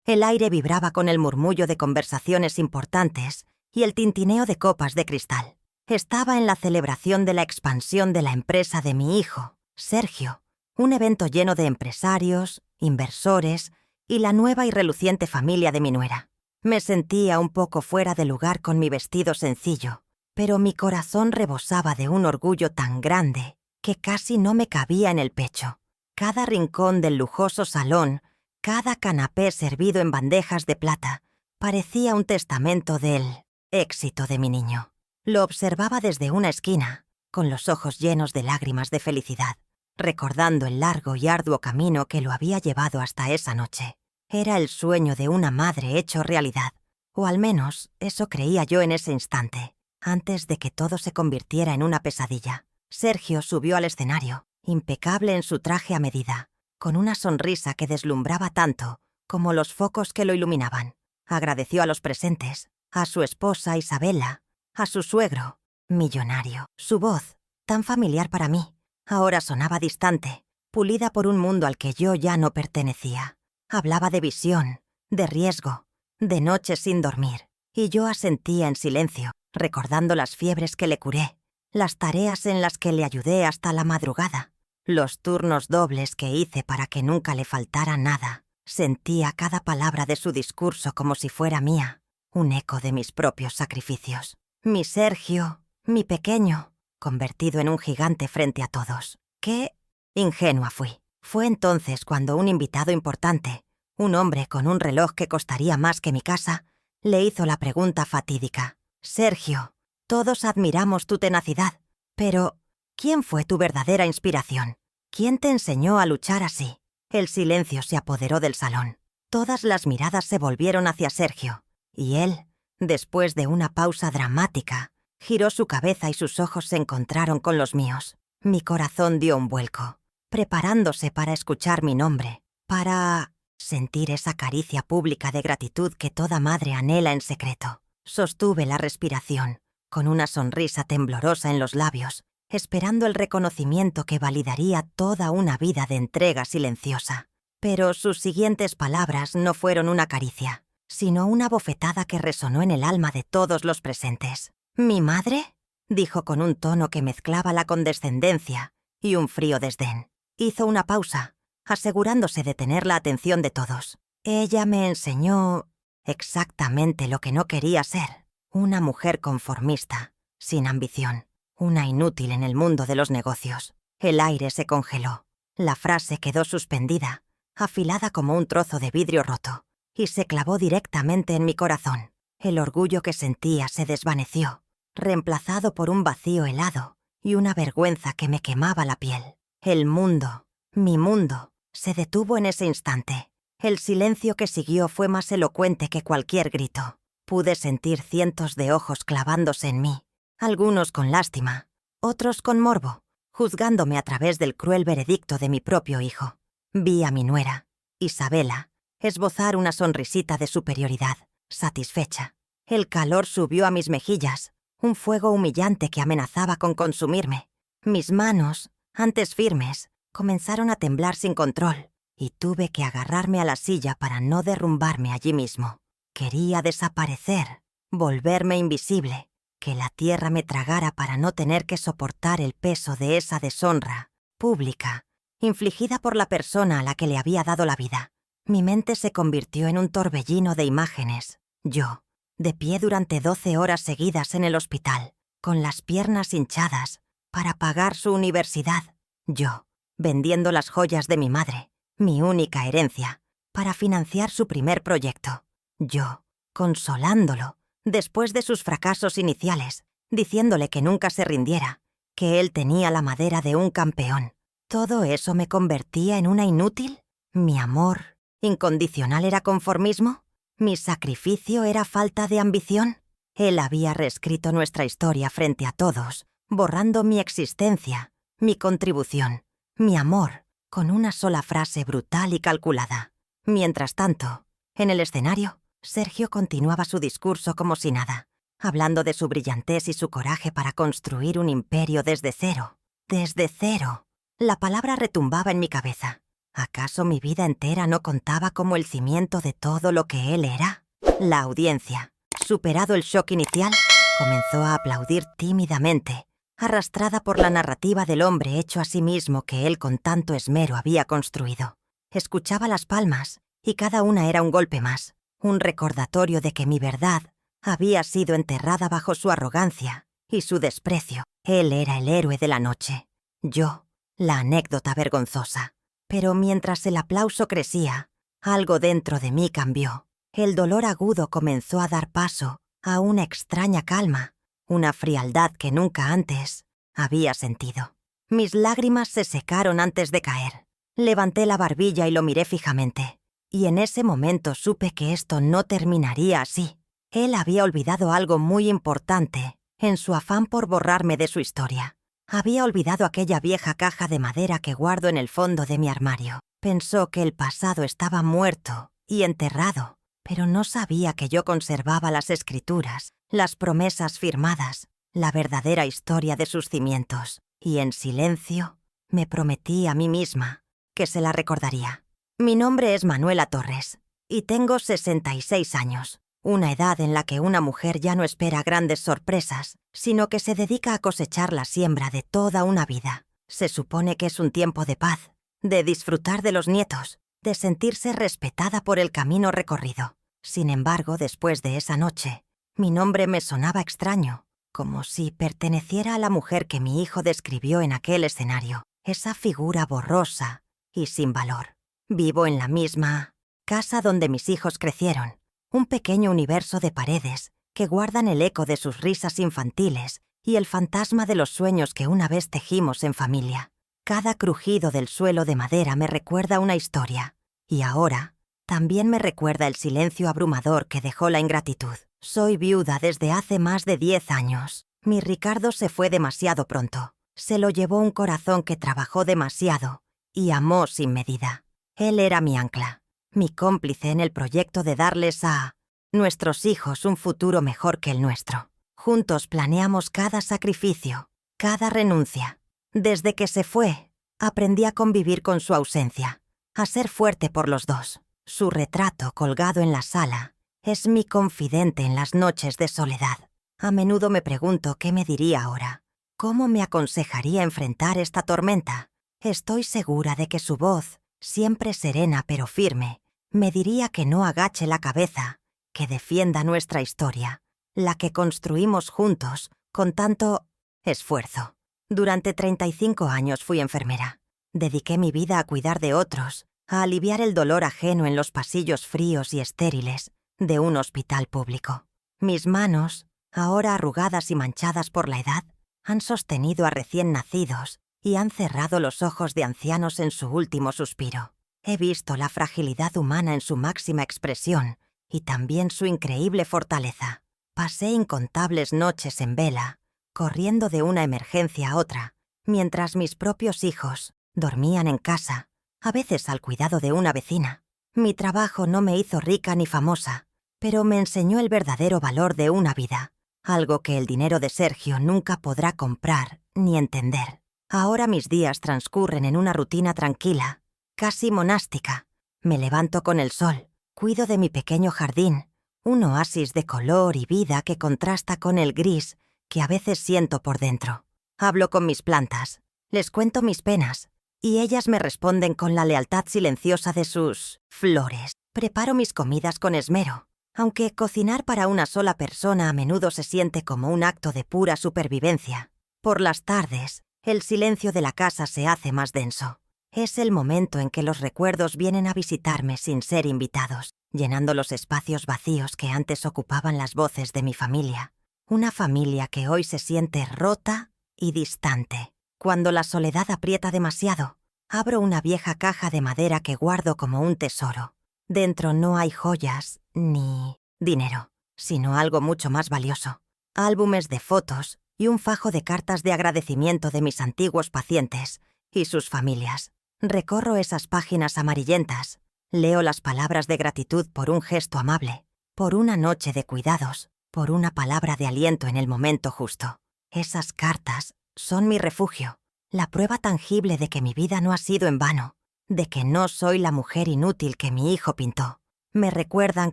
El aire vibraba con el murmullo de conversaciones importantes y el tintineo de copas de cristal. Estaba en la celebración de la expansión de la empresa de mi hijo, Sergio, un evento lleno de empresarios, inversores y la nueva y reluciente familia de mi nuera. Me sentía un poco fuera de lugar con mi vestido sencillo, pero mi corazón rebosaba de un orgullo tan grande que casi no me cabía en el pecho. Cada rincón del lujoso salón, cada canapé servido en bandejas de plata, parecía un testamento del éxito de mi niño. Lo observaba desde una esquina, con los ojos llenos de lágrimas de felicidad, recordando el largo y arduo camino que lo había llevado hasta esa noche. Era el sueño de una madre hecho realidad, o al menos eso creía yo en ese instante, antes de que todo se convirtiera en una pesadilla. Sergio subió al escenario, impecable en su traje a medida, con una sonrisa que deslumbraba tanto como los focos que lo iluminaban. Agradeció a los presentes, a su esposa Isabela, a su suegro, millonario. Su voz, tan familiar para mí, ahora sonaba distante, pulida por un mundo al que yo ya no pertenecía. Hablaba de visión, de riesgo, de noches sin dormir, y yo asentía en silencio, recordando las fiebres que le curé, las tareas en las que le ayudé hasta la madrugada, los turnos dobles que hice para que nunca le faltara nada. Sentía cada palabra de su discurso como si fuera mía, un eco de mis propios sacrificios. Mi Sergio, mi pequeño, convertido en un gigante frente a todos. ¡Qué ingenua fui! Fue entonces cuando un invitado importante, un hombre con un reloj que costaría más que mi casa, le hizo la pregunta fatídica. «Sergio, todos admiramos tu tenacidad, pero ¿quién fue tu verdadera inspiración? ¿Quién te enseñó a luchar así?» El silencio se apoderó del salón. Todas las miradas se volvieron hacia Sergio, y él, después de una pausa dramática, giró su cabeza y sus ojos se encontraron con los míos. Mi corazón dio un vuelco, preparándose para escuchar mi nombre, para sentir esa caricia pública de gratitud que toda madre anhela en secreto. Sostuve la respiración, con una sonrisa temblorosa en los labios, esperando el reconocimiento que validaría toda una vida de entrega silenciosa. Pero sus siguientes palabras no fueron una caricia, sino una bofetada que resonó en el alma de todos los presentes. «¿Mi madre?», dijo con un tono que mezclaba la condescendencia y un frío desdén. Hizo una pausa, asegurándose de tener la atención de todos. «Ella me enseñó exactamente lo que no quería ser, una mujer conformista, sin ambición, una inútil en el mundo de los negocios». El aire se congeló. La frase quedó suspendida, afilada como un trozo de vidrio roto, y se clavó directamente en mi corazón. El orgullo que sentía se desvaneció, reemplazado por un vacío helado y una vergüenza que me quemaba la piel. El mundo, mi mundo, se detuvo en ese instante. El silencio que siguió fue más elocuente que cualquier grito. Pude sentir cientos de ojos clavándose en mí, algunos con lástima, otros con morbo, juzgándome a través del cruel veredicto de mi propio hijo. Vi a mi nuera, Isabela, esbozar una sonrisita de superioridad, satisfecha. El calor subió a mis mejillas, un fuego humillante que amenazaba con consumirme. Mis manos, antes firmes, comenzaron a temblar sin control, y tuve que agarrarme a la silla para no derrumbarme allí mismo. Quería desaparecer, volverme invisible, que la tierra me tragara para no tener que soportar el peso de esa deshonra pública, infligida por la persona a la que le había dado la vida. Mi mente se convirtió en un torbellino de imágenes. Yo, de pie durante 12 horas seguidas en el hospital, con las piernas hinchadas, para pagar su universidad. Yo, vendiendo las joyas de mi madre, mi única herencia, para financiar su primer proyecto. Yo, consolándolo, después de sus fracasos iniciales, diciéndole que nunca se rindiera, que él tenía la madera de un campeón. ¿Todo eso me convertía en una inútil? ¿Mi amor incondicional era conformismo? ¿Mi sacrificio era falta de ambición? Él había reescrito nuestra historia frente a todos, borrando mi existencia, mi contribución, mi amor, con una sola frase brutal y calculada. Mientras tanto, en el escenario, Sergio continuaba su discurso como si nada, hablando de su brillantez y su coraje para construir un imperio desde cero. Desde cero. La palabra retumbaba en mi cabeza. ¿Acaso mi vida entera no contaba como el cimiento de todo lo que él era? La audiencia, superado el shock inicial, comenzó a aplaudir tímidamente, arrastrada por la narrativa del hombre hecho a sí mismo que él con tanto esmero había construido. Escuchaba las palmas, y cada una era un golpe más, un recordatorio de que mi verdad había sido enterrada bajo su arrogancia y su desprecio. Él era el héroe de la noche, yo, la anécdota vergonzosa. Pero mientras el aplauso crecía, algo dentro de mí cambió. El dolor agudo comenzó a dar paso a una extraña calma, una frialdad que nunca antes había sentido. Mis lágrimas se secaron antes de caer. Levanté la barbilla y lo miré fijamente, y en ese momento supe que esto no terminaría así. Él había olvidado algo muy importante en su afán por borrarme de su historia. Había olvidado aquella vieja caja de madera que guardo en el fondo de mi armario. Pensó que el pasado estaba muerto y enterrado, pero no sabía que yo conservaba las escrituras, las promesas firmadas, la verdadera historia de sus cimientos, y en silencio me prometí a mí misma que se la recordaría. Mi nombre es Manuela Torres, y tengo 66 años. Una edad en la que una mujer ya no espera grandes sorpresas, sino que se dedica a cosechar la siembra de toda una vida. Se supone que es un tiempo de paz, de disfrutar de los nietos, de sentirse respetada por el camino recorrido. Sin embargo, después de esa noche, mi nombre me sonaba extraño, como si perteneciera a la mujer que mi hijo describió en aquel escenario, esa figura borrosa y sin valor. Vivo en la misma casa donde mis hijos crecieron, un pequeño universo de paredes que guardan el eco de sus risas infantiles y el fantasma de los sueños que una vez tejimos en familia. Cada crujido del suelo de madera me recuerda una historia, y ahora también me recuerda el silencio abrumador que dejó la ingratitud. Soy viuda desde hace más de 10 años. Mi Ricardo se fue demasiado pronto. Se lo llevó un corazón que trabajó demasiado y amó sin medida. Él era mi ancla, mi cómplice en el proyecto de darles a nuestros hijos un futuro mejor que el nuestro. Juntos planeamos cada sacrificio, cada renuncia. Desde que se fue, aprendí a convivir con su ausencia, a ser fuerte por los dos. Su retrato colgado en la sala es mi confidente en las noches de soledad. A menudo me pregunto qué me diría ahora, cómo me aconsejaría enfrentar esta tormenta. Estoy segura de que su voz, siempre serena pero firme, me diría que no agache la cabeza, que defienda nuestra historia, la que construimos juntos con tanto esfuerzo. Durante 35 años fui enfermera. Dediqué mi vida a cuidar de otros, a aliviar el dolor ajeno en los pasillos fríos y estériles de un hospital público. Mis manos, ahora arrugadas y manchadas por la edad, han sostenido a recién nacidos y han cerrado los ojos de ancianos en su último suspiro. He visto la fragilidad humana en su máxima expresión y también su increíble fortaleza. Pasé incontables noches en vela, corriendo de una emergencia a otra, mientras mis propios hijos dormían en casa, a veces al cuidado de una vecina. Mi trabajo no me hizo rica ni famosa, pero me enseñó el verdadero valor de una vida, algo que el dinero de Sergio nunca podrá comprar ni entender. Ahora mis días transcurren en una rutina tranquila, casi monástica. Me levanto con el sol, cuido de mi pequeño jardín, un oasis de color y vida que contrasta con el gris que a veces siento por dentro. Hablo con mis plantas, les cuento mis penas, y ellas me responden con la lealtad silenciosa de sus flores. Preparo mis comidas con esmero, aunque cocinar para una sola persona a menudo se siente como un acto de pura supervivencia. Por las tardes, el silencio de la casa se hace más denso. Es el momento en que los recuerdos vienen a visitarme sin ser invitados, llenando los espacios vacíos que antes ocupaban las voces de mi familia. Una familia que hoy se siente rota y distante. Cuando la soledad aprieta demasiado, abro una vieja caja de madera que guardo como un tesoro. Dentro no hay joyas ni dinero, sino algo mucho más valioso. Álbumes de fotos y un fajo de cartas de agradecimiento de mis antiguos pacientes y sus familias. Recorro esas páginas amarillentas, leo las palabras de gratitud por un gesto amable, por una noche de cuidados, por una palabra de aliento en el momento justo. Esas cartas son mi refugio, la prueba tangible de que mi vida no ha sido en vano. de que no soy la mujer inútil que mi hijo pintó. Me recuerdan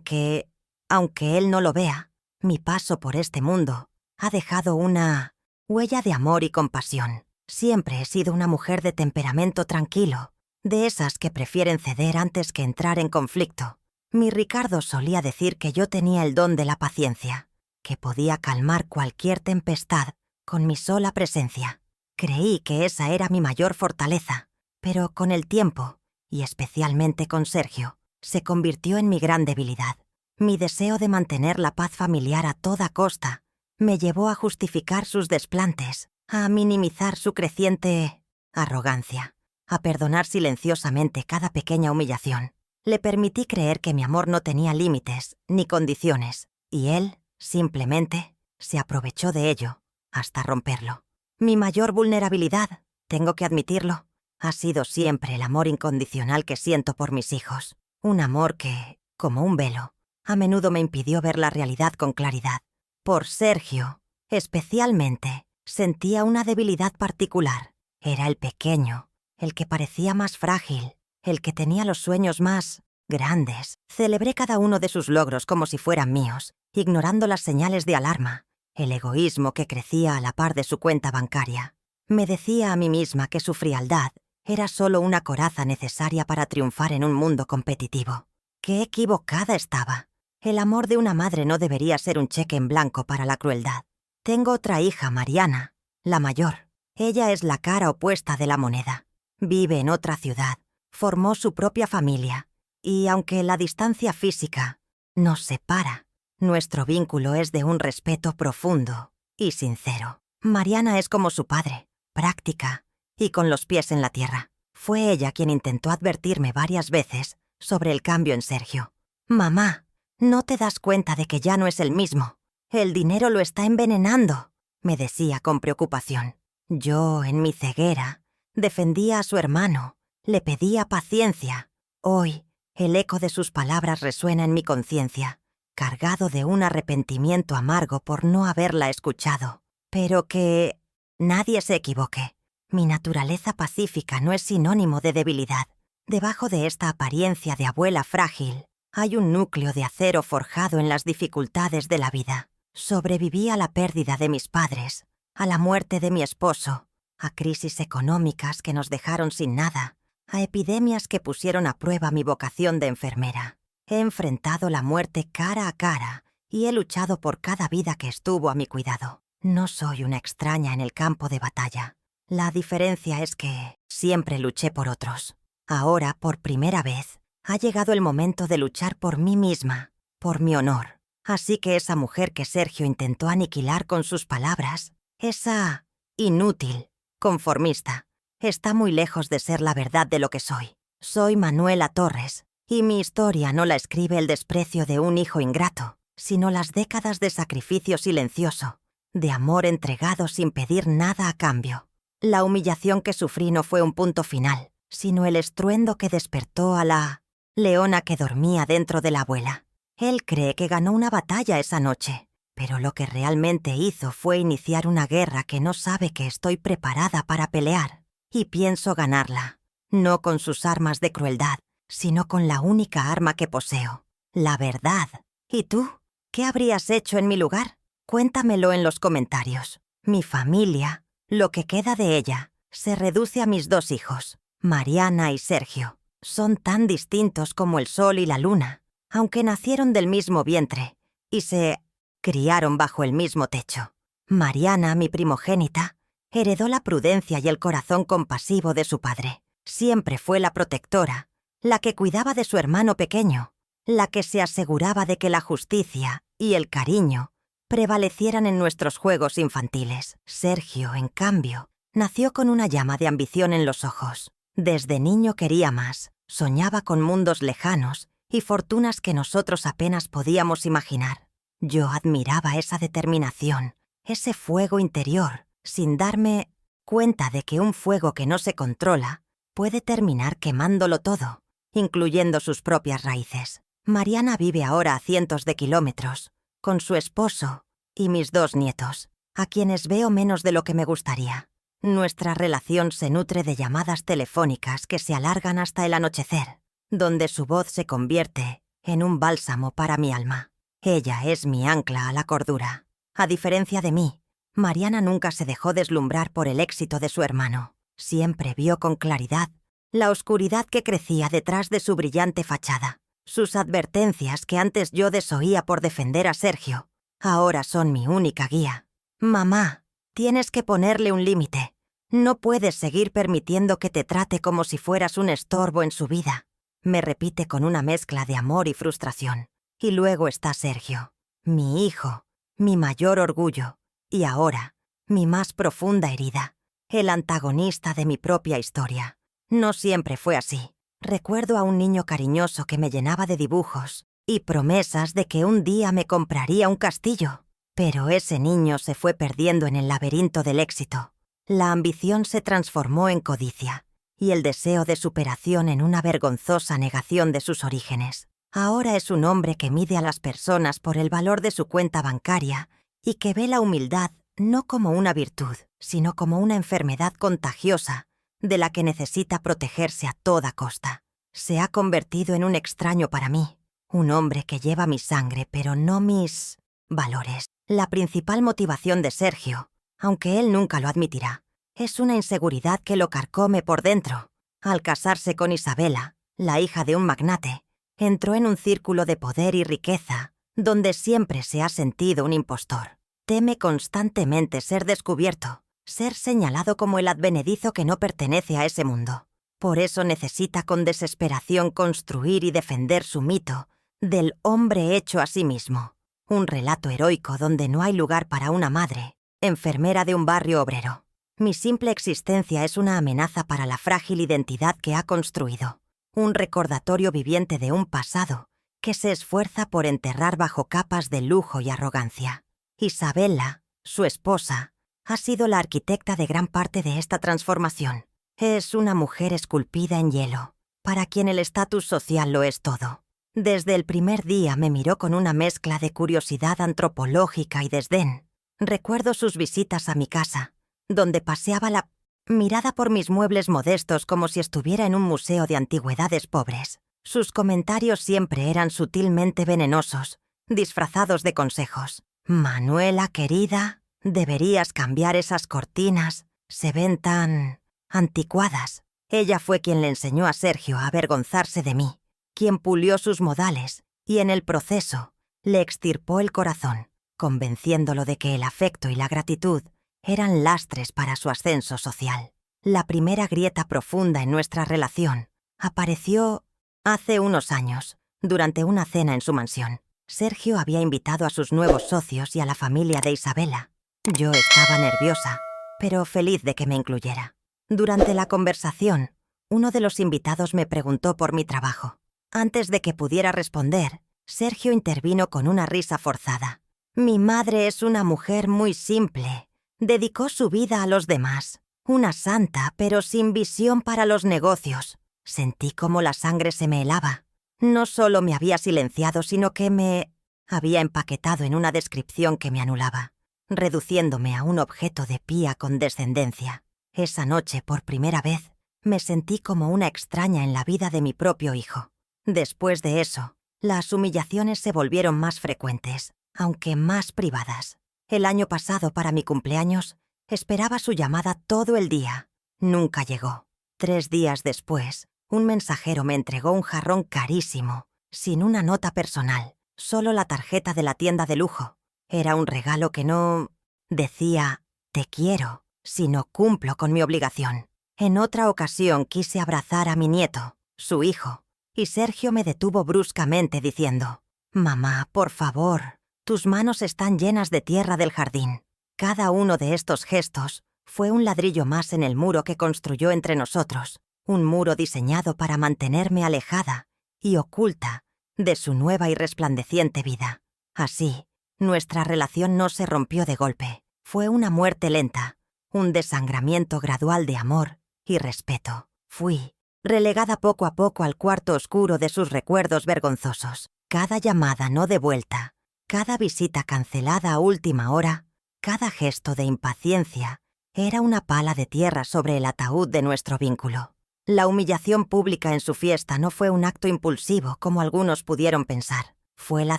que, aunque él no lo vea, mi paso por este mundo ha dejado una huella de amor y compasión. Siempre he sido una mujer de temperamento tranquilo, de esas que prefieren ceder antes que entrar en conflicto. Mi Ricardo solía decir que yo tenía el don de la paciencia, que podía calmar cualquier tempestad con mi sola presencia. Creí que esa era mi mayor fortaleza, pero con el tiempo, y especialmente con Sergio, se convirtió en mi gran debilidad. Mi deseo de mantener la paz familiar a toda costa me llevó a justificar sus desplantes, a minimizar su creciente arrogancia, a perdonar silenciosamente cada pequeña humillación. Le permití creer que mi amor no tenía límites ni condiciones, y él, simplemente, se aprovechó de ello hasta romperlo. Mi mayor vulnerabilidad, tengo que admitirlo, ha sido siempre el amor incondicional que siento por mis hijos. Un amor que, como un velo, a menudo me impidió ver la realidad con claridad. Por Sergio, especialmente, sentía una debilidad particular. Era el pequeño, el que parecía más frágil, el que tenía los sueños más grandes. Celebré cada uno de sus logros como si fueran míos, ignorando las señales de alarma, el egoísmo que crecía a la par de su cuenta bancaria. Me decía a mí misma que su frialdad era solo una coraza necesaria para triunfar en un mundo competitivo. ¡Qué equivocada estaba! El amor de una madre no debería ser un cheque en blanco para la crueldad. Tengo otra hija, Mariana, la mayor. Ella es la cara opuesta de la moneda. Vive en otra ciudad, formó su propia familia, y aunque la distancia física nos separa, nuestro vínculo es de un respeto profundo y sincero. Mariana es como su padre, práctica y con los pies en la tierra. Fue ella quien intentó advertirme varias veces sobre el cambio en Sergio. «Mamá, ¿no te das cuenta de que ya no es el mismo? El dinero lo está envenenando», me decía con preocupación. Yo, en mi ceguera, defendía a su hermano, le pedía paciencia. Hoy, el eco de sus palabras resuena en mi conciencia, cargado de un arrepentimiento amargo por no haberla escuchado. Pero que nadie se equivoque. Mi naturaleza pacífica no es sinónimo de debilidad. Debajo de esta apariencia de abuela frágil, hay un núcleo de acero forjado en las dificultades de la vida. Sobreviví a la pérdida de mis padres, a la muerte de mi esposo, a crisis económicas que nos dejaron sin nada, a epidemias que pusieron a prueba mi vocación de enfermera. He enfrentado la muerte cara a cara y he luchado por cada vida que estuvo a mi cuidado. No soy una extraña en el campo de batalla. La diferencia es que siempre luché por otros. Ahora, por primera vez, ha llegado el momento de luchar por mí misma, por mi honor. Así que esa mujer que Sergio intentó aniquilar con sus palabras, esa inútil, conformista, está muy lejos de ser la verdad de lo que soy. Soy Manuela Torres, y mi historia no la escribe el desprecio de un hijo ingrato, sino las décadas de sacrificio silencioso, de amor entregado sin pedir nada a cambio. La humillación que sufrí no fue un punto final, sino el estruendo que despertó a la leona que dormía dentro de la abuela. Él cree que ganó una batalla esa noche, pero lo que realmente hizo fue iniciar una guerra que no sabe que estoy preparada para pelear, y pienso ganarla, no con sus armas de crueldad, sino con la única arma que poseo, la verdad. ¿Y tú? ¿Qué habrías hecho en mi lugar? Cuéntamelo en los comentarios. Mi familia, lo que queda de ella, se reduce a mis dos hijos, Mariana y Sergio. Son tan distintos como el sol y la luna, aunque nacieron del mismo vientre y se criaron bajo el mismo techo. Mariana, mi primogénita, heredó la prudencia y el corazón compasivo de su padre. Siempre fue la protectora, la que cuidaba de su hermano pequeño, la que se aseguraba de que la justicia y el cariño prevalecieran en nuestros juegos infantiles. Sergio, en cambio, nació con una llama de ambición en los ojos. Desde niño quería más, soñaba con mundos lejanos y fortunas que nosotros apenas podíamos imaginar. Yo admiraba esa determinación, ese fuego interior, sin darme cuenta de que un fuego que no se controla puede terminar quemándolo todo, incluyendo sus propias raíces. Mariana vive ahora a cientos de kilómetros, con su esposo y mis dos nietos, a quienes veo menos de lo que me gustaría. Nuestra relación se nutre de llamadas telefónicas que se alargan hasta el anochecer, donde su voz se convierte en un bálsamo para mi alma. Ella es mi ancla a la cordura. A diferencia de mí, Mariana nunca se dejó deslumbrar por el éxito de su hermano. Siempre vio con claridad la oscuridad que crecía detrás de su brillante fachada. Sus advertencias que antes yo desoía por defender a Sergio, ahora son mi única guía. Mamá, tienes que ponerle un límite. No puedes seguir permitiendo que te trate como si fueras un estorbo en su vida. Me repite con una mezcla de amor y frustración. Y luego está Sergio, mi hijo, mi mayor orgullo, y ahora, mi más profunda herida, el antagonista de mi propia historia. No siempre fue así. Recuerdo a un niño cariñoso que me llenaba de dibujos y promesas de que un día me compraría un castillo. Pero ese niño se fue perdiendo en el laberinto del éxito. La ambición se transformó en codicia y el deseo de superación en una vergonzosa negación de sus orígenes. Ahora es un hombre que mide a las personas por el valor de su cuenta bancaria y que ve la humildad no como una virtud, sino como una enfermedad contagiosa de la que necesita protegerse a toda costa. Se ha convertido en un extraño para mí, un hombre que lleva mi sangre pero no mis valores. La principal motivación de Sergio, aunque él nunca lo admitirá, es una inseguridad que lo carcome por dentro. Al casarse con Isabela, la hija de un magnate, entró en un círculo de poder y riqueza, donde siempre se ha sentido un impostor. Teme constantemente ser descubierto, ser señalado como el advenedizo que no pertenece a ese mundo. Por eso necesita con desesperación construir y defender su mito del hombre hecho a sí mismo. Un relato heroico donde no hay lugar para una madre, enfermera de un barrio obrero. Mi simple existencia es una amenaza para la frágil identidad que ha construido. Un recordatorio viviente de un pasado que se esfuerza por enterrar bajo capas de lujo y arrogancia. Isabela, su esposa, ha sido la arquitecta de gran parte de esta transformación. Es una mujer esculpida en hielo, para quien el estatus social lo es todo. Desde el primer día me miró con una mezcla de curiosidad antropológica y desdén. Recuerdo sus visitas a mi casa, donde paseaba la mirada por mis muebles modestos como si estuviera en un museo de antigüedades pobres. Sus comentarios siempre eran sutilmente venenosos, disfrazados de consejos. Manuela, querida, deberías cambiar esas cortinas, se ven tan anticuadas. Ella fue quien le enseñó a Sergio a avergonzarse de mí, quien pulió sus modales y en el proceso le extirpó el corazón, convenciéndolo de que el afecto y la gratitud eran lastres para su ascenso social. La primera grieta profunda en nuestra relación apareció hace unos años, durante una cena en su mansión. Sergio había invitado a sus nuevos socios y a la familia de Isabela. Yo estaba nerviosa, pero feliz de que me incluyera. Durante la conversación, uno de los invitados me preguntó por mi trabajo. Antes de que pudiera responder, Sergio intervino con una risa forzada. Mi madre es una mujer muy simple. Dedicó su vida a los demás. Una santa, pero sin visión para los negocios. Sentí como la sangre se me helaba. No solo me había silenciado, sino que me había empaquetado en una descripción que me anulaba, reduciéndome a un objeto de pía condescendencia. Esa noche, por primera vez, me sentí como una extraña en la vida de mi propio hijo. Después de eso, las humillaciones se volvieron más frecuentes, aunque más privadas. El año pasado, para mi cumpleaños, esperaba su llamada todo el día. Nunca llegó. 3 días después, un mensajero me entregó un jarrón carísimo, sin una nota personal, solo la tarjeta de la tienda de lujo. Era un regalo que no decía «te quiero», sino «cumplo con mi obligación». En otra ocasión quise abrazar a mi nieto, su hijo, y Sergio me detuvo bruscamente diciendo «Mamá, por favor, tus manos están llenas de tierra del jardín». Cada uno de estos gestos fue un ladrillo más en el muro que construyó entre nosotros, un muro diseñado para mantenerme alejada y oculta de su nueva y resplandeciente vida. Así, nuestra relación no se rompió de golpe. Fue una muerte lenta, un desangramiento gradual de amor y respeto. Fui relegada poco a poco al cuarto oscuro de sus recuerdos vergonzosos. Cada llamada no devuelta, cada visita cancelada a última hora, cada gesto de impaciencia Era una pala de tierra sobre el ataúd de nuestro vínculo. La humillación pública en su fiesta no fue un acto impulsivo como algunos pudieron pensar. Fue la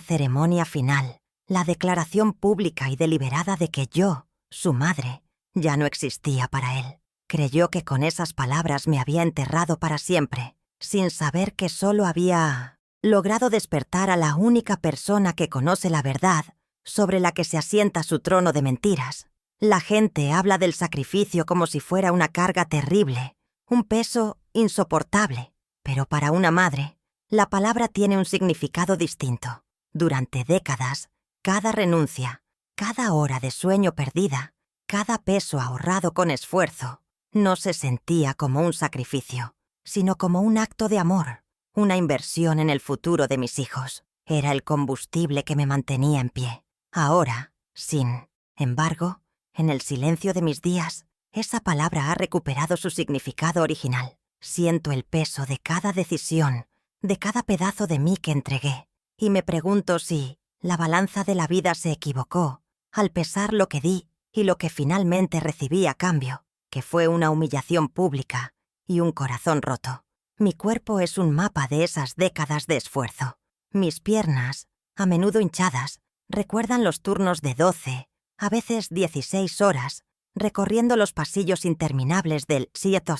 ceremonia final, la declaración pública y deliberada de que yo, su madre, ya no existía para él. Creyó que con esas palabras me había enterrado para siempre, sin saber que solo había logrado despertar a la única persona que conoce la verdad sobre la que se asienta su trono de mentiras. La gente habla del sacrificio como si fuera una carga terrible, un peso insoportable, pero para una madre, la palabra tiene un significado distinto. Durante décadas, cada renuncia, cada hora de sueño perdida, cada peso ahorrado con esfuerzo, no se sentía como un sacrificio, sino como un acto de amor, una inversión en el futuro de mis hijos. Era el combustible que me mantenía en pie. Ahora, sin embargo, en el silencio de mis días, esa palabra ha recuperado su significado original. Siento el peso de cada decisión, de cada pedazo de mí que entregué, y me pregunto si la balanza de la vida se equivocó al pesar lo que di y lo que finalmente recibí a cambio, que fue una humillación pública y un corazón roto. Mi cuerpo es un mapa de esas décadas de esfuerzo. Mis piernas, a menudo hinchadas, recuerdan los turnos de 12, a veces 16 horas, recorriendo los pasillos interminables del Seattle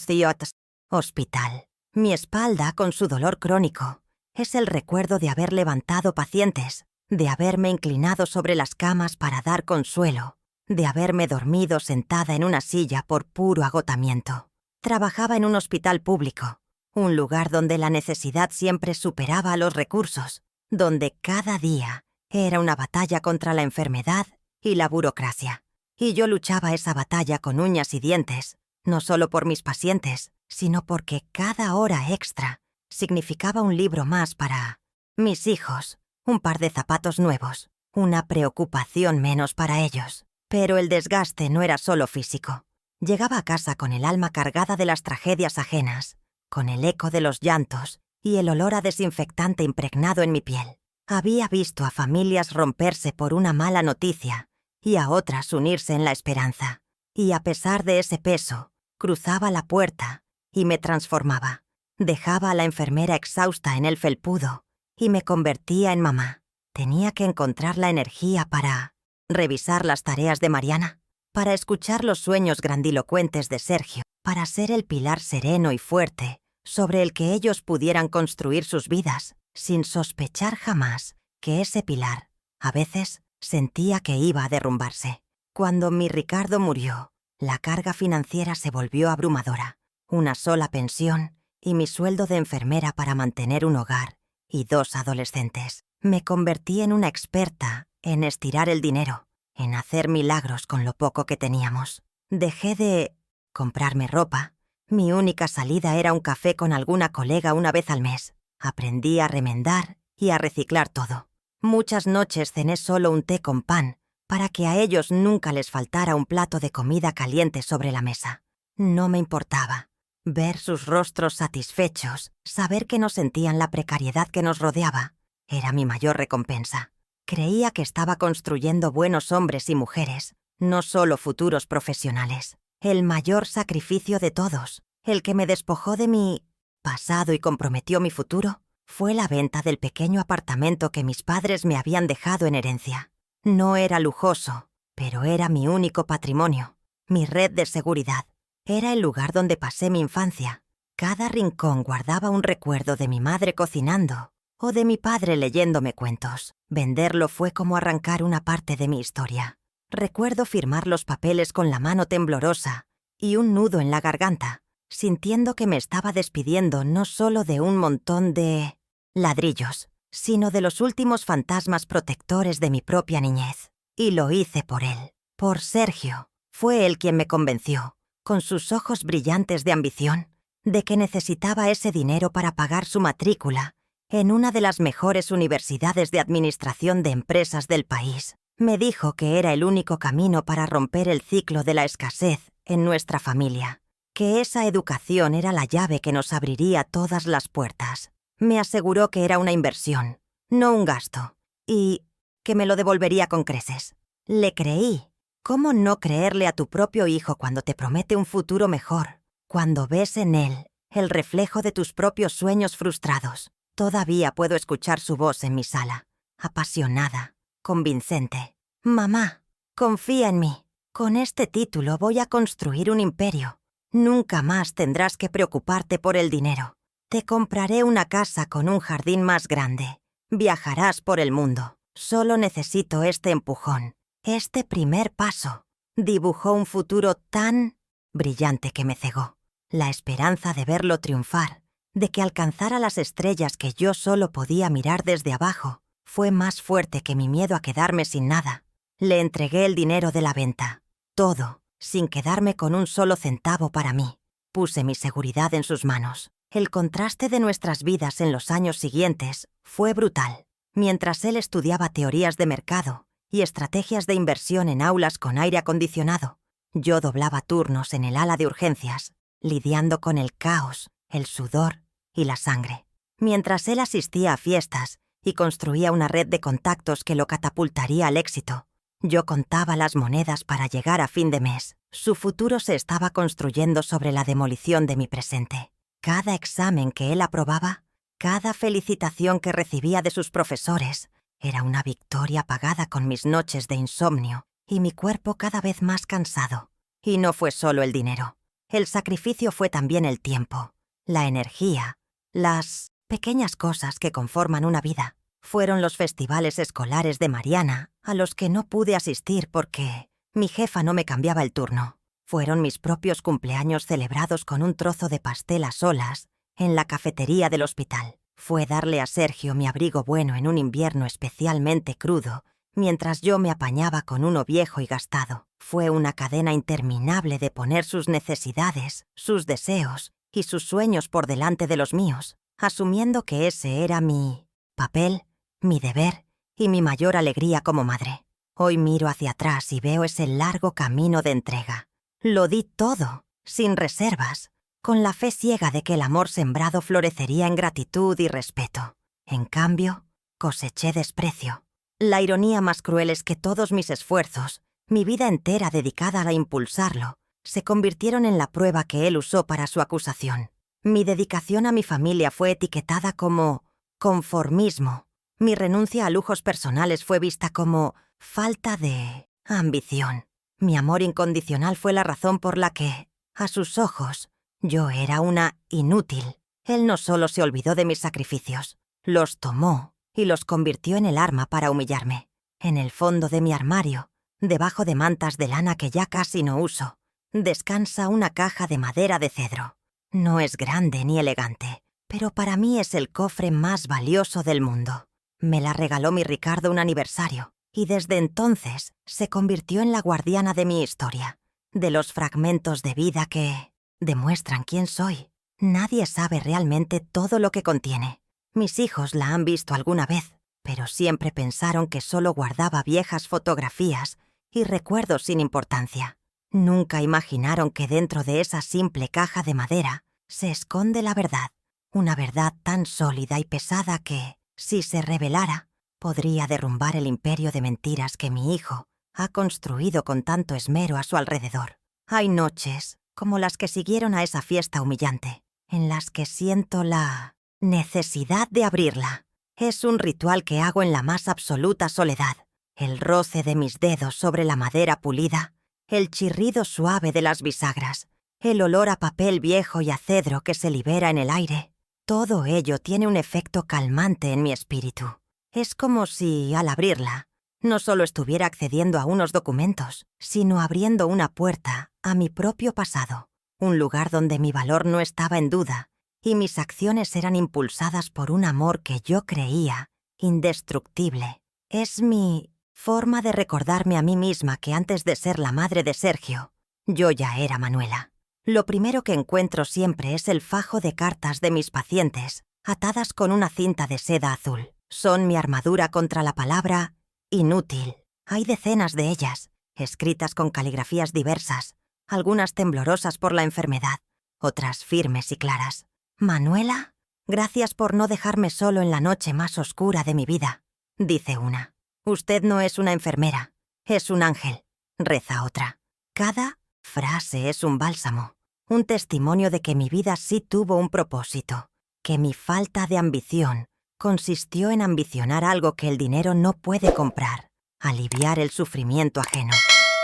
Hospital. Mi espalda, con su dolor crónico, es el recuerdo de haber levantado pacientes, de haberme inclinado sobre las camas para dar consuelo, de haberme dormido sentada en una silla por puro agotamiento. Trabajaba en un hospital público, un lugar donde la necesidad siempre superaba a los recursos, donde cada día era una batalla contra la enfermedad y la burocracia. Y yo luchaba esa batalla con uñas y dientes, no solo por mis pacientes, sino porque cada hora extra significaba un libro más para mis hijos, un par de zapatos nuevos, una preocupación menos para ellos. Pero el desgaste no era solo físico. Llegaba a casa con el alma cargada de las tragedias ajenas, con el eco de los llantos y el olor a desinfectante impregnado en mi piel. Había visto a familias romperse por una mala noticia y a otras unirse en la esperanza. Y a pesar de ese peso, cruzaba la puerta y me transformaba. Dejaba a la enfermera exhausta en el felpudo y me convertía en mamá. Tenía que encontrar la energía para revisar las tareas de Mariana, para escuchar los sueños grandilocuentes de Sergio, para ser el pilar sereno y fuerte sobre el que ellos pudieran construir sus vidas, sin sospechar jamás que ese pilar, a veces, sentía que iba a derrumbarse. Cuando mi Ricardo murió, la carga financiera se volvió abrumadora. Una sola pensión y mi sueldo de enfermera para mantener un hogar y 2 adolescentes. Me convertí en una experta en estirar el dinero, en hacer milagros con lo poco que teníamos. Dejé de comprarme ropa. Mi única salida era un café con alguna colega una vez al mes. Aprendí a remendar y a reciclar todo. Muchas noches cené solo un té con pan, para que a ellos nunca les faltara un plato de comida caliente sobre la mesa. No me importaba ver sus rostros satisfechos, saber que no sentían la precariedad que nos rodeaba, era mi mayor recompensa. Creía que estaba construyendo buenos hombres y mujeres, no solo futuros profesionales. El mayor sacrificio de todos, el que me despojó de mi pasado y comprometió mi futuro, fue la venta del pequeño apartamento que mis padres me habían dejado en herencia. No era lujoso, pero era mi único patrimonio, mi red de seguridad. Era el lugar donde pasé mi infancia. Cada rincón guardaba un recuerdo de mi madre cocinando o de mi padre leyéndome cuentos. Venderlo fue como arrancar una parte de mi historia. Recuerdo firmar los papeles con la mano temblorosa y un nudo en la garganta, sintiendo que me estaba despidiendo no solo de un montón de ladrillos, sino de los últimos fantasmas protectores de mi propia niñez. Y lo hice por él, por Sergio. Fue él quien me convenció, con sus ojos brillantes de ambición, de que necesitaba ese dinero para pagar su matrícula en una de las mejores universidades de administración de empresas del país. Me dijo que era el único camino para romper el ciclo de la escasez en nuestra familia, que esa educación era la llave que nos abriría todas las puertas. Me aseguró que era una inversión, no un gasto, y que me lo devolvería con creces. Le creí, ¿Cómo no creerle a tu propio hijo cuando te promete un futuro mejor? Cuando ves en él el reflejo de tus propios sueños frustrados. Todavía puedo escuchar su voz en mi sala, apasionada, convincente. Mamá, confía en mí. Con este título voy a construir un imperio. Nunca más tendrás que preocuparte por el dinero. Te compraré una casa con un jardín más grande. Viajarás por el mundo. Solo necesito este empujón, este primer paso. Dibujó un futuro tan brillante que me cegó. La esperanza de verlo triunfar, de que alcanzara las estrellas que yo solo podía mirar desde abajo, fue más fuerte que mi miedo a quedarme sin nada. Le entregué el dinero de la venta, todo, sin quedarme con un solo centavo para mí. Puse mi seguridad en sus manos. El contraste de nuestras vidas en los años siguientes fue brutal. Mientras él estudiaba teorías de mercado y estrategias de inversión en aulas con aire acondicionado, yo doblaba turnos en el ala de urgencias, lidiando con el caos, el sudor y la sangre. Mientras él asistía a fiestas y construía una red de contactos que lo catapultaría al éxito, yo contaba las monedas para llegar a fin de mes. Su futuro se estaba construyendo sobre la demolición de mi presente. Cada examen que él aprobaba, cada felicitación que recibía de sus profesores, era una victoria pagada con mis noches de insomnio y mi cuerpo cada vez más cansado. Y no fue solo el dinero. El sacrificio fue también el tiempo, la energía, las pequeñas cosas que conforman una vida. Fueron los festivales escolares de Mariana a los que no pude asistir porque mi jefa no me cambiaba el turno. Fueron mis propios cumpleaños celebrados con un trozo de pastel a solas en la cafetería del hospital. Fue darle a Sergio mi abrigo bueno en un invierno especialmente crudo, mientras yo me apañaba con uno viejo y gastado. Fue una cadena interminable de poner sus necesidades, sus deseos y sus sueños por delante de los míos, asumiendo que ese era mi papel, mi deber y mi mayor alegría como madre. Hoy miro hacia atrás y veo ese largo camino de entrega. Lo di todo, sin reservas, con la fe ciega de que el amor sembrado florecería en gratitud y respeto. En cambio, coseché desprecio. La ironía más cruel es que todos mis esfuerzos, mi vida entera dedicada a impulsarlo, se convirtieron en la prueba que él usó para su acusación. Mi dedicación a mi familia fue etiquetada como conformismo. Mi renuncia a lujos personales fue vista como falta de ambición. Mi amor incondicional fue la razón por la que, a sus ojos, yo era una inútil. Él no solo se olvidó de mis sacrificios, los tomó y los convirtió en el arma para humillarme. En el fondo de mi armario, debajo de mantas de lana que ya casi no uso, descansa una caja de madera de cedro. No es grande ni elegante, pero para mí es el cofre más valioso del mundo. Me la regaló mi Ricardo un aniversario, y desde entonces se convirtió en la guardiana de mi historia, de los fragmentos de vida que demuestran quién soy. Nadie sabe realmente todo lo que contiene. Mis hijos la han visto alguna vez, pero siempre pensaron que solo guardaba viejas fotografías y recuerdos sin importancia. Nunca imaginaron que dentro de esa simple caja de madera se esconde la verdad, una verdad tan sólida y pesada que, si se revelara, podría derrumbar el imperio de mentiras que mi hijo ha construido con tanto esmero a su alrededor. Hay noches, como las que siguieron a esa fiesta humillante, en las que siento la necesidad de abrirla. Es un ritual que hago en la más absoluta soledad. El roce de mis dedos sobre la madera pulida, el chirrido suave de las bisagras, el olor a papel viejo y a cedro que se libera en el aire. Todo ello tiene un efecto calmante en mi espíritu. Es como si, al abrirla, no solo estuviera accediendo a unos documentos, sino abriendo una puerta a mi propio pasado, un lugar donde mi valor no estaba en duda y mis acciones eran impulsadas por un amor que yo creía indestructible. Es mi forma de recordarme a mí misma que antes de ser la madre de Sergio, yo ya era Manuela. Lo primero que encuentro siempre es el fajo de cartas de mis pacientes, atadas con una cinta de seda azul. Son mi armadura contra la palabra inútil. Hay decenas de ellas, escritas con caligrafías diversas, algunas temblorosas por la enfermedad, otras firmes y claras. «Manuela, gracias por no dejarme solo en la noche más oscura de mi vida», dice una. «Usted no es una enfermera, es un ángel». reza otra. Cada frase es un bálsamo, un testimonio de que mi vida sí tuvo un propósito, que mi falta de ambición consistió en ambicionar algo que el dinero no puede comprar, aliviar el sufrimiento ajeno.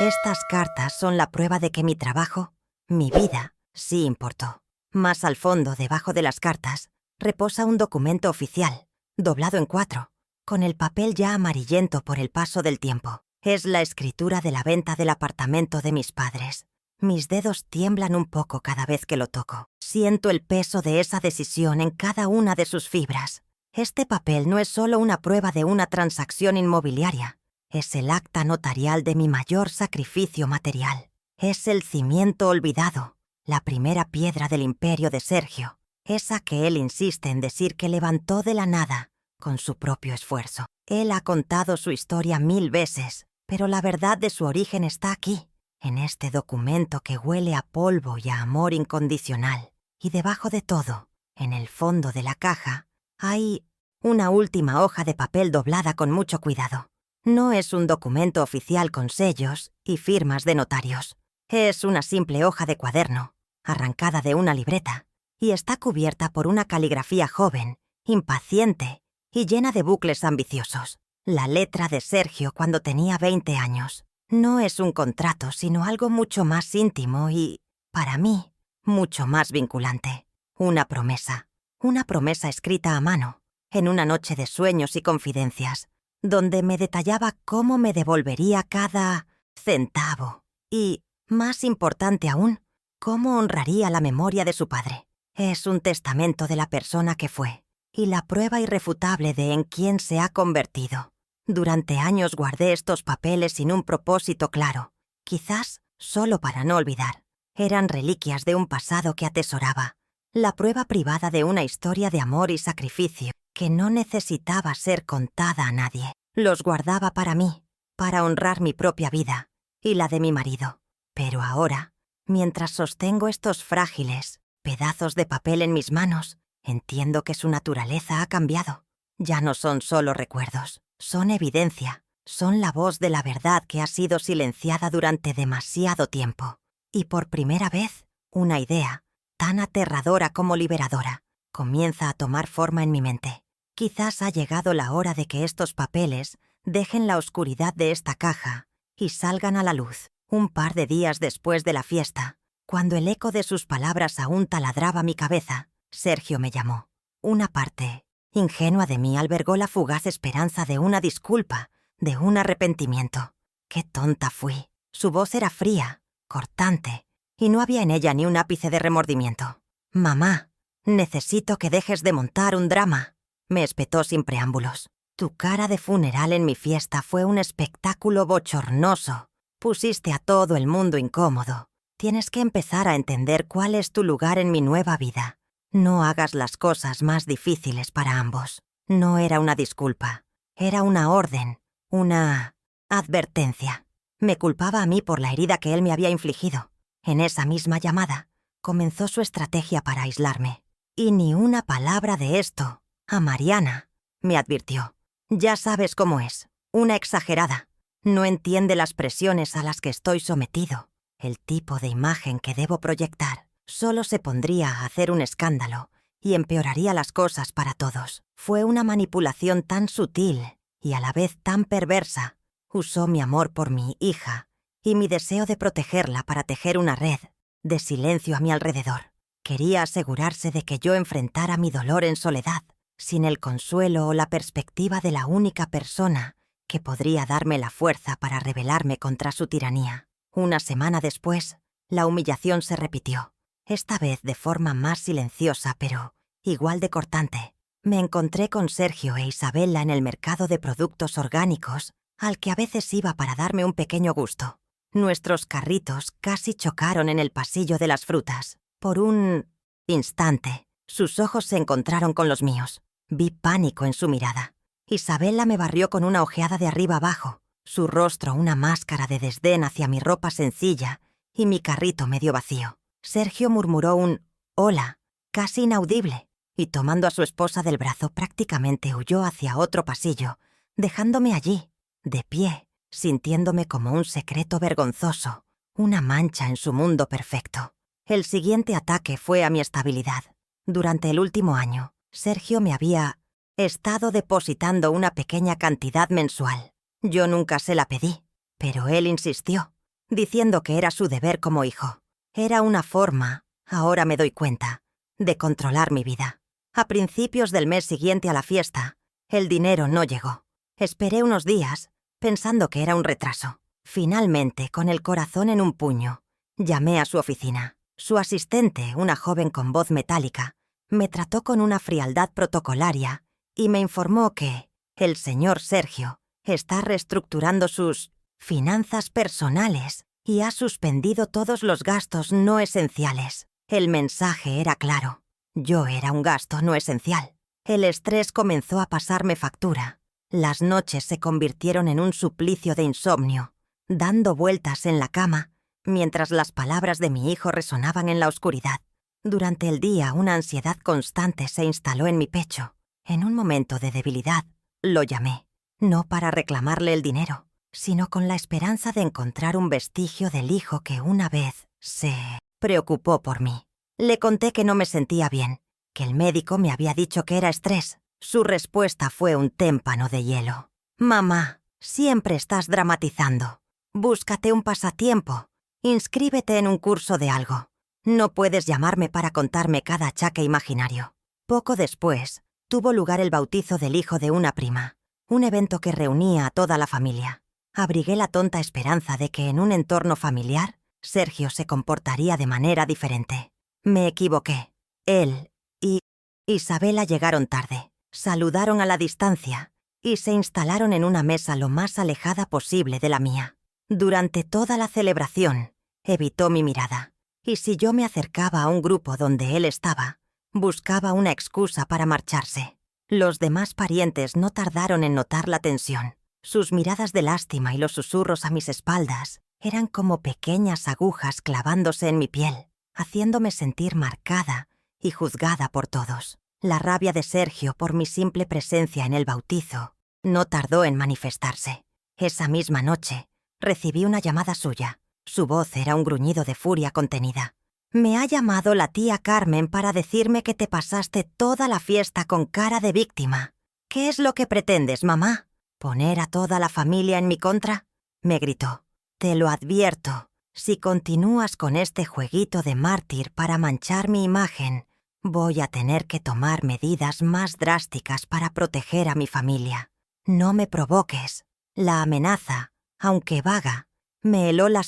Estas cartas son la prueba de que mi trabajo, mi vida, sí importó. Más al fondo, debajo de las cartas, reposa un documento oficial, doblado en 4, con el papel ya amarillento por el paso del tiempo. Es la escritura de la venta del apartamento de mis padres. Mis dedos tiemblan un poco cada vez que lo toco. Siento el peso de esa decisión en cada una de sus fibras. Este papel no es solo una prueba de una transacción inmobiliaria. Es el acta notarial de mi mayor sacrificio material. Es el cimiento olvidado, la primera piedra del imperio de Sergio, esa que él insiste en decir que levantó de la nada con su propio esfuerzo. Él ha contado su historia 1000 veces, pero la verdad de su origen está aquí, en este documento que huele a polvo y a amor incondicional. Y debajo de todo, en el fondo de la caja, hay una última hoja de papel doblada con mucho cuidado. No es un documento oficial con sellos y firmas de notarios. Es una simple hoja de cuaderno, arrancada de una libreta, y está cubierta por una caligrafía joven, impaciente y llena de bucles ambiciosos. La letra de Sergio cuando tenía 20 años. No es un contrato, sino algo mucho más íntimo y, para mí, mucho más vinculante. Una promesa escrita a mano, en una noche de sueños y confidencias, donde me detallaba cómo me devolvería cada centavo y, más importante aún, cómo honraría la memoria de su padre. Es un testamento de la persona que fue y la prueba irrefutable de en quién se ha convertido. Durante años guardé estos papeles sin un propósito claro, quizás solo para no olvidar. Eran reliquias de un pasado que atesoraba, la prueba privada de una historia de amor y sacrificio que no necesitaba ser contada a nadie. Los guardaba para mí, para honrar mi propia vida y la de mi marido. Pero ahora, mientras sostengo estos frágiles pedazos de papel en mis manos, entiendo que su naturaleza ha cambiado. Ya no son solo recuerdos, son evidencia, son la voz de la verdad que ha sido silenciada durante demasiado tiempo. Y por primera vez, una idea, tan aterradora como liberadora, comienza a tomar forma en mi mente. Quizás ha llegado la hora de que estos papeles dejen la oscuridad de esta caja y salgan a la luz. Un par de días después de la fiesta, cuando el eco de sus palabras aún taladraba mi cabeza, Sergio me llamó. Una parte ingenua de mí albergó la fugaz esperanza de una disculpa, de un arrepentimiento. ¡Qué tonta fui! Su voz era fría, cortante, y no había en ella ni un ápice de remordimiento. «Mamá, necesito que dejes de montar un drama», me espetó sin preámbulos. «Tu cara de funeral en mi fiesta fue un espectáculo bochornoso. Pusiste a todo el mundo incómodo. Tienes que empezar a entender cuál es tu lugar en mi nueva vida. No hagas las cosas más difíciles para ambos». No era una disculpa, era una orden, una advertencia. Me culpaba a mí por la herida que él me había infligido. En esa misma llamada, comenzó su estrategia para aislarme. «Y ni una palabra de esto a Mariana», me advirtió. «Ya sabes cómo es, una exagerada. No entiende las presiones a las que estoy sometido, el tipo de imagen que debo proyectar. Solo se pondría a hacer un escándalo y empeoraría las cosas para todos». Fue una manipulación tan sutil y a la vez tan perversa. Usó mi amor por mi hija y mi deseo de protegerla para tejer una red de silencio a mi alrededor. Quería asegurarse de que yo enfrentara mi dolor en soledad, sin el consuelo o la perspectiva de la única persona que podría darme la fuerza para rebelarme contra su tiranía. Una semana después, la humillación se repitió, esta vez de forma más silenciosa pero igual de cortante. Me encontré con Sergio e Isabella en el mercado de productos orgánicos, al que a veces iba para darme un pequeño gusto. Nuestros carritos casi chocaron en el pasillo de las frutas. Por un instante, sus ojos se encontraron con los míos. Vi pánico en su mirada. Isabella me barrió con una ojeada de arriba abajo, su rostro una máscara de desdén hacia mi ropa sencilla y mi carrito medio vacío. Sergio murmuró un «hola», casi inaudible, y tomando a su esposa del brazo prácticamente huyó hacia otro pasillo, dejándome allí, de pie, sintiéndome como un secreto vergonzoso, una mancha en su mundo perfecto. El siguiente ataque fue a mi estabilidad. Durante el último año, Sergio me había estado depositando una pequeña cantidad mensual. Yo nunca se la pedí, pero él insistió, diciendo que era su deber como hijo. Era una forma, ahora me doy cuenta, de controlar mi vida. A principios del mes siguiente a la fiesta, el dinero no llegó. Esperé unos días, pensando que era un retraso. Finalmente, con el corazón en un puño, llamé a su oficina. Su asistente, una joven con voz metálica, me trató con una frialdad protocolaria y me informó que el señor Sergio está reestructurando sus finanzas personales y ha suspendido todos los gastos no esenciales. El mensaje era claro. Yo era un gasto no esencial. El estrés comenzó a pasarme factura. Las noches se convirtieron en un suplicio de insomnio, dando vueltas en la cama, mientras las palabras de mi hijo resonaban en la oscuridad. Durante el día, una ansiedad constante se instaló en mi pecho. En un momento de debilidad, lo llamé, no para reclamarle el dinero, sino con la esperanza de encontrar un vestigio del hijo que una vez se preocupó por mí. Le conté que no me sentía bien, que el médico me había dicho que era estrés. Su respuesta fue un témpano de hielo. «Mamá, siempre estás dramatizando. Búscate un pasatiempo. Inscríbete en un curso de algo. No puedes llamarme para contarme cada achaque imaginario». Poco después, tuvo lugar el bautizo del hijo de una prima, un evento que reunía a toda la familia. Abrigué la tonta esperanza de que en un entorno familiar, Sergio se comportaría de manera diferente. Me equivoqué. Él y Isabela llegaron tarde, saludaron a la distancia y se instalaron en una mesa lo más alejada posible de la mía. Durante toda la celebración, evitó mi mirada, y si yo me acercaba a un grupo donde él estaba, buscaba una excusa para marcharse. Los demás parientes no tardaron en notar la tensión. Sus miradas de lástima y los susurros a mis espaldas eran como pequeñas agujas clavándose en mi piel, haciéndome sentir marcada y juzgada por todos. La rabia de Sergio por mi simple presencia en el bautizo no tardó en manifestarse. Esa misma noche, recibí una llamada suya. Su voz era un gruñido de furia contenida. «Me ha llamado la tía Carmen para decirme que te pasaste toda la fiesta con cara de víctima. ¿Qué es lo que pretendes, mamá? ¿Poner a toda la familia en mi contra?», me gritó. «Te lo advierto, si continúas con este jueguito de mártir para manchar mi imagen, voy a tener que tomar medidas más drásticas para proteger a mi familia. No me provoques». La amenaza, aunque vaga, me heló la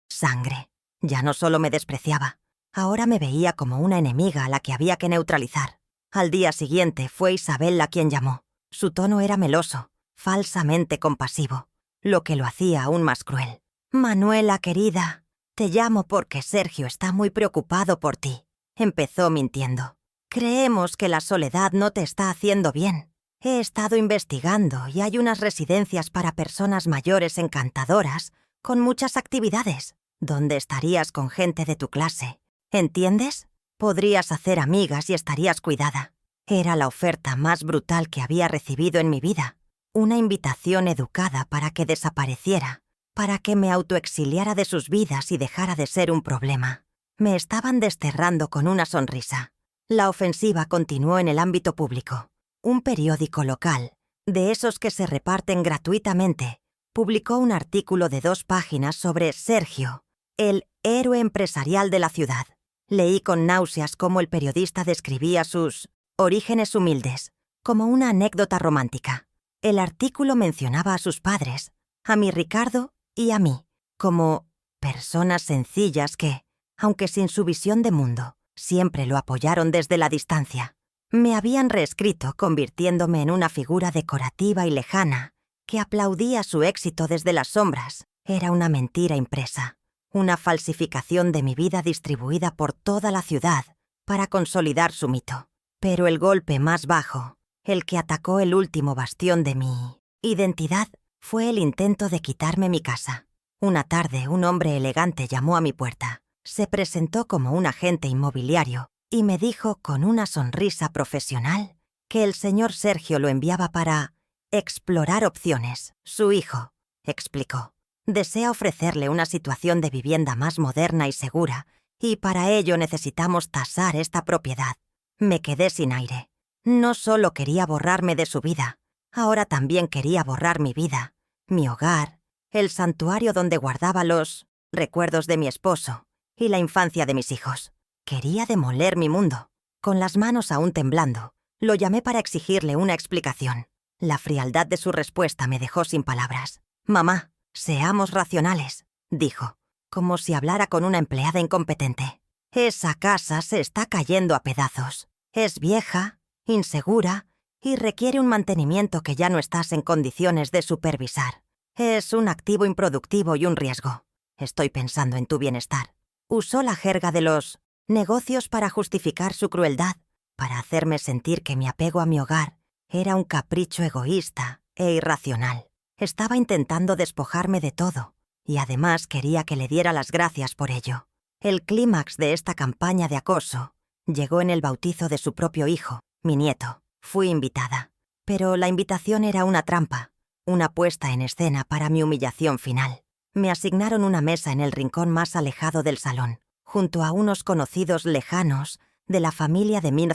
sangre. Ya no solo me despreciaba, ahora me veía como una enemiga a la que había que neutralizar. Al día siguiente fue Isabel la quien llamó. Su tono era meloso, falsamente compasivo, lo que lo hacía aún más cruel. «Manuela, querida, te llamo porque Sergio está muy preocupado por ti», empezó mintiendo. «Creemos que la soledad no te está haciendo bien. He estado investigando y hay unas residencias para personas mayores encantadoras, con muchas actividades, donde estarías con gente de tu clase. ¿Entiendes? Podrías hacer amigas y estarías cuidada». Era la oferta más brutal que había recibido en mi vida. Una invitación educada para que desapareciera, para que me autoexiliara de sus vidas y dejara de ser un problema. Me estaban desterrando con una sonrisa. La ofensiva continuó en el ámbito público. Un periódico local, de esos que se reparten gratuitamente, publicó un artículo de 2 páginas sobre Sergio, el héroe empresarial de la ciudad. Leí con náuseas cómo el periodista describía sus orígenes humildes, como una anécdota romántica. El artículo mencionaba a sus padres, a mi Ricardo y a mí, como personas sencillas que, aunque sin su visión de mundo, siempre lo apoyaron desde la distancia. Me habían reescrito convirtiéndome en una figura decorativa y lejana que aplaudía su éxito desde las sombras. Era una mentira impresa, una falsificación de mi vida distribuida por toda la ciudad para consolidar su mito. Pero el golpe más bajo, el que atacó el último bastión de mi identidad, fue el intento de quitarme mi casa. Una tarde, un hombre elegante llamó a mi puerta. Se presentó como un agente inmobiliario y me dijo con una sonrisa profesional que el señor Sergio lo enviaba para explorar opciones. Su hijo, explicó. Desea ofrecerle una situación de vivienda más moderna y segura, y para ello necesitamos tasar esta propiedad. Me quedé sin aire. No solo quería borrarme de su vida, ahora también quería borrar mi vida, mi hogar, el santuario donde guardaba los recuerdos de mi esposo y la infancia de mis hijos. Quería demoler mi mundo. Con las manos aún temblando, lo llamé para exigirle una explicación. La frialdad de su respuesta me dejó sin palabras. «Mamá, seamos racionales», dijo, como si hablara con una empleada incompetente. «Esa casa se está cayendo a pedazos. Es vieja, insegura y requiere un mantenimiento que ya no estás en condiciones de supervisar. Es un activo improductivo y un riesgo. Estoy pensando en tu bienestar». Usó la jerga de los negocios para justificar su crueldad, para hacerme sentir que mi apego a mi hogar era un capricho egoísta e irracional. Estaba intentando despojarme de todo, y además quería que le diera las gracias por ello. El clímax de esta campaña de acoso llegó en el bautizo de su propio hijo, mi nieto. Fui invitada, pero la invitación era una trampa, una puesta en escena para mi humillación final. Me asignaron una mesa en el rincón más alejado del salón, junto a unos conocidos lejanos de la familia de mi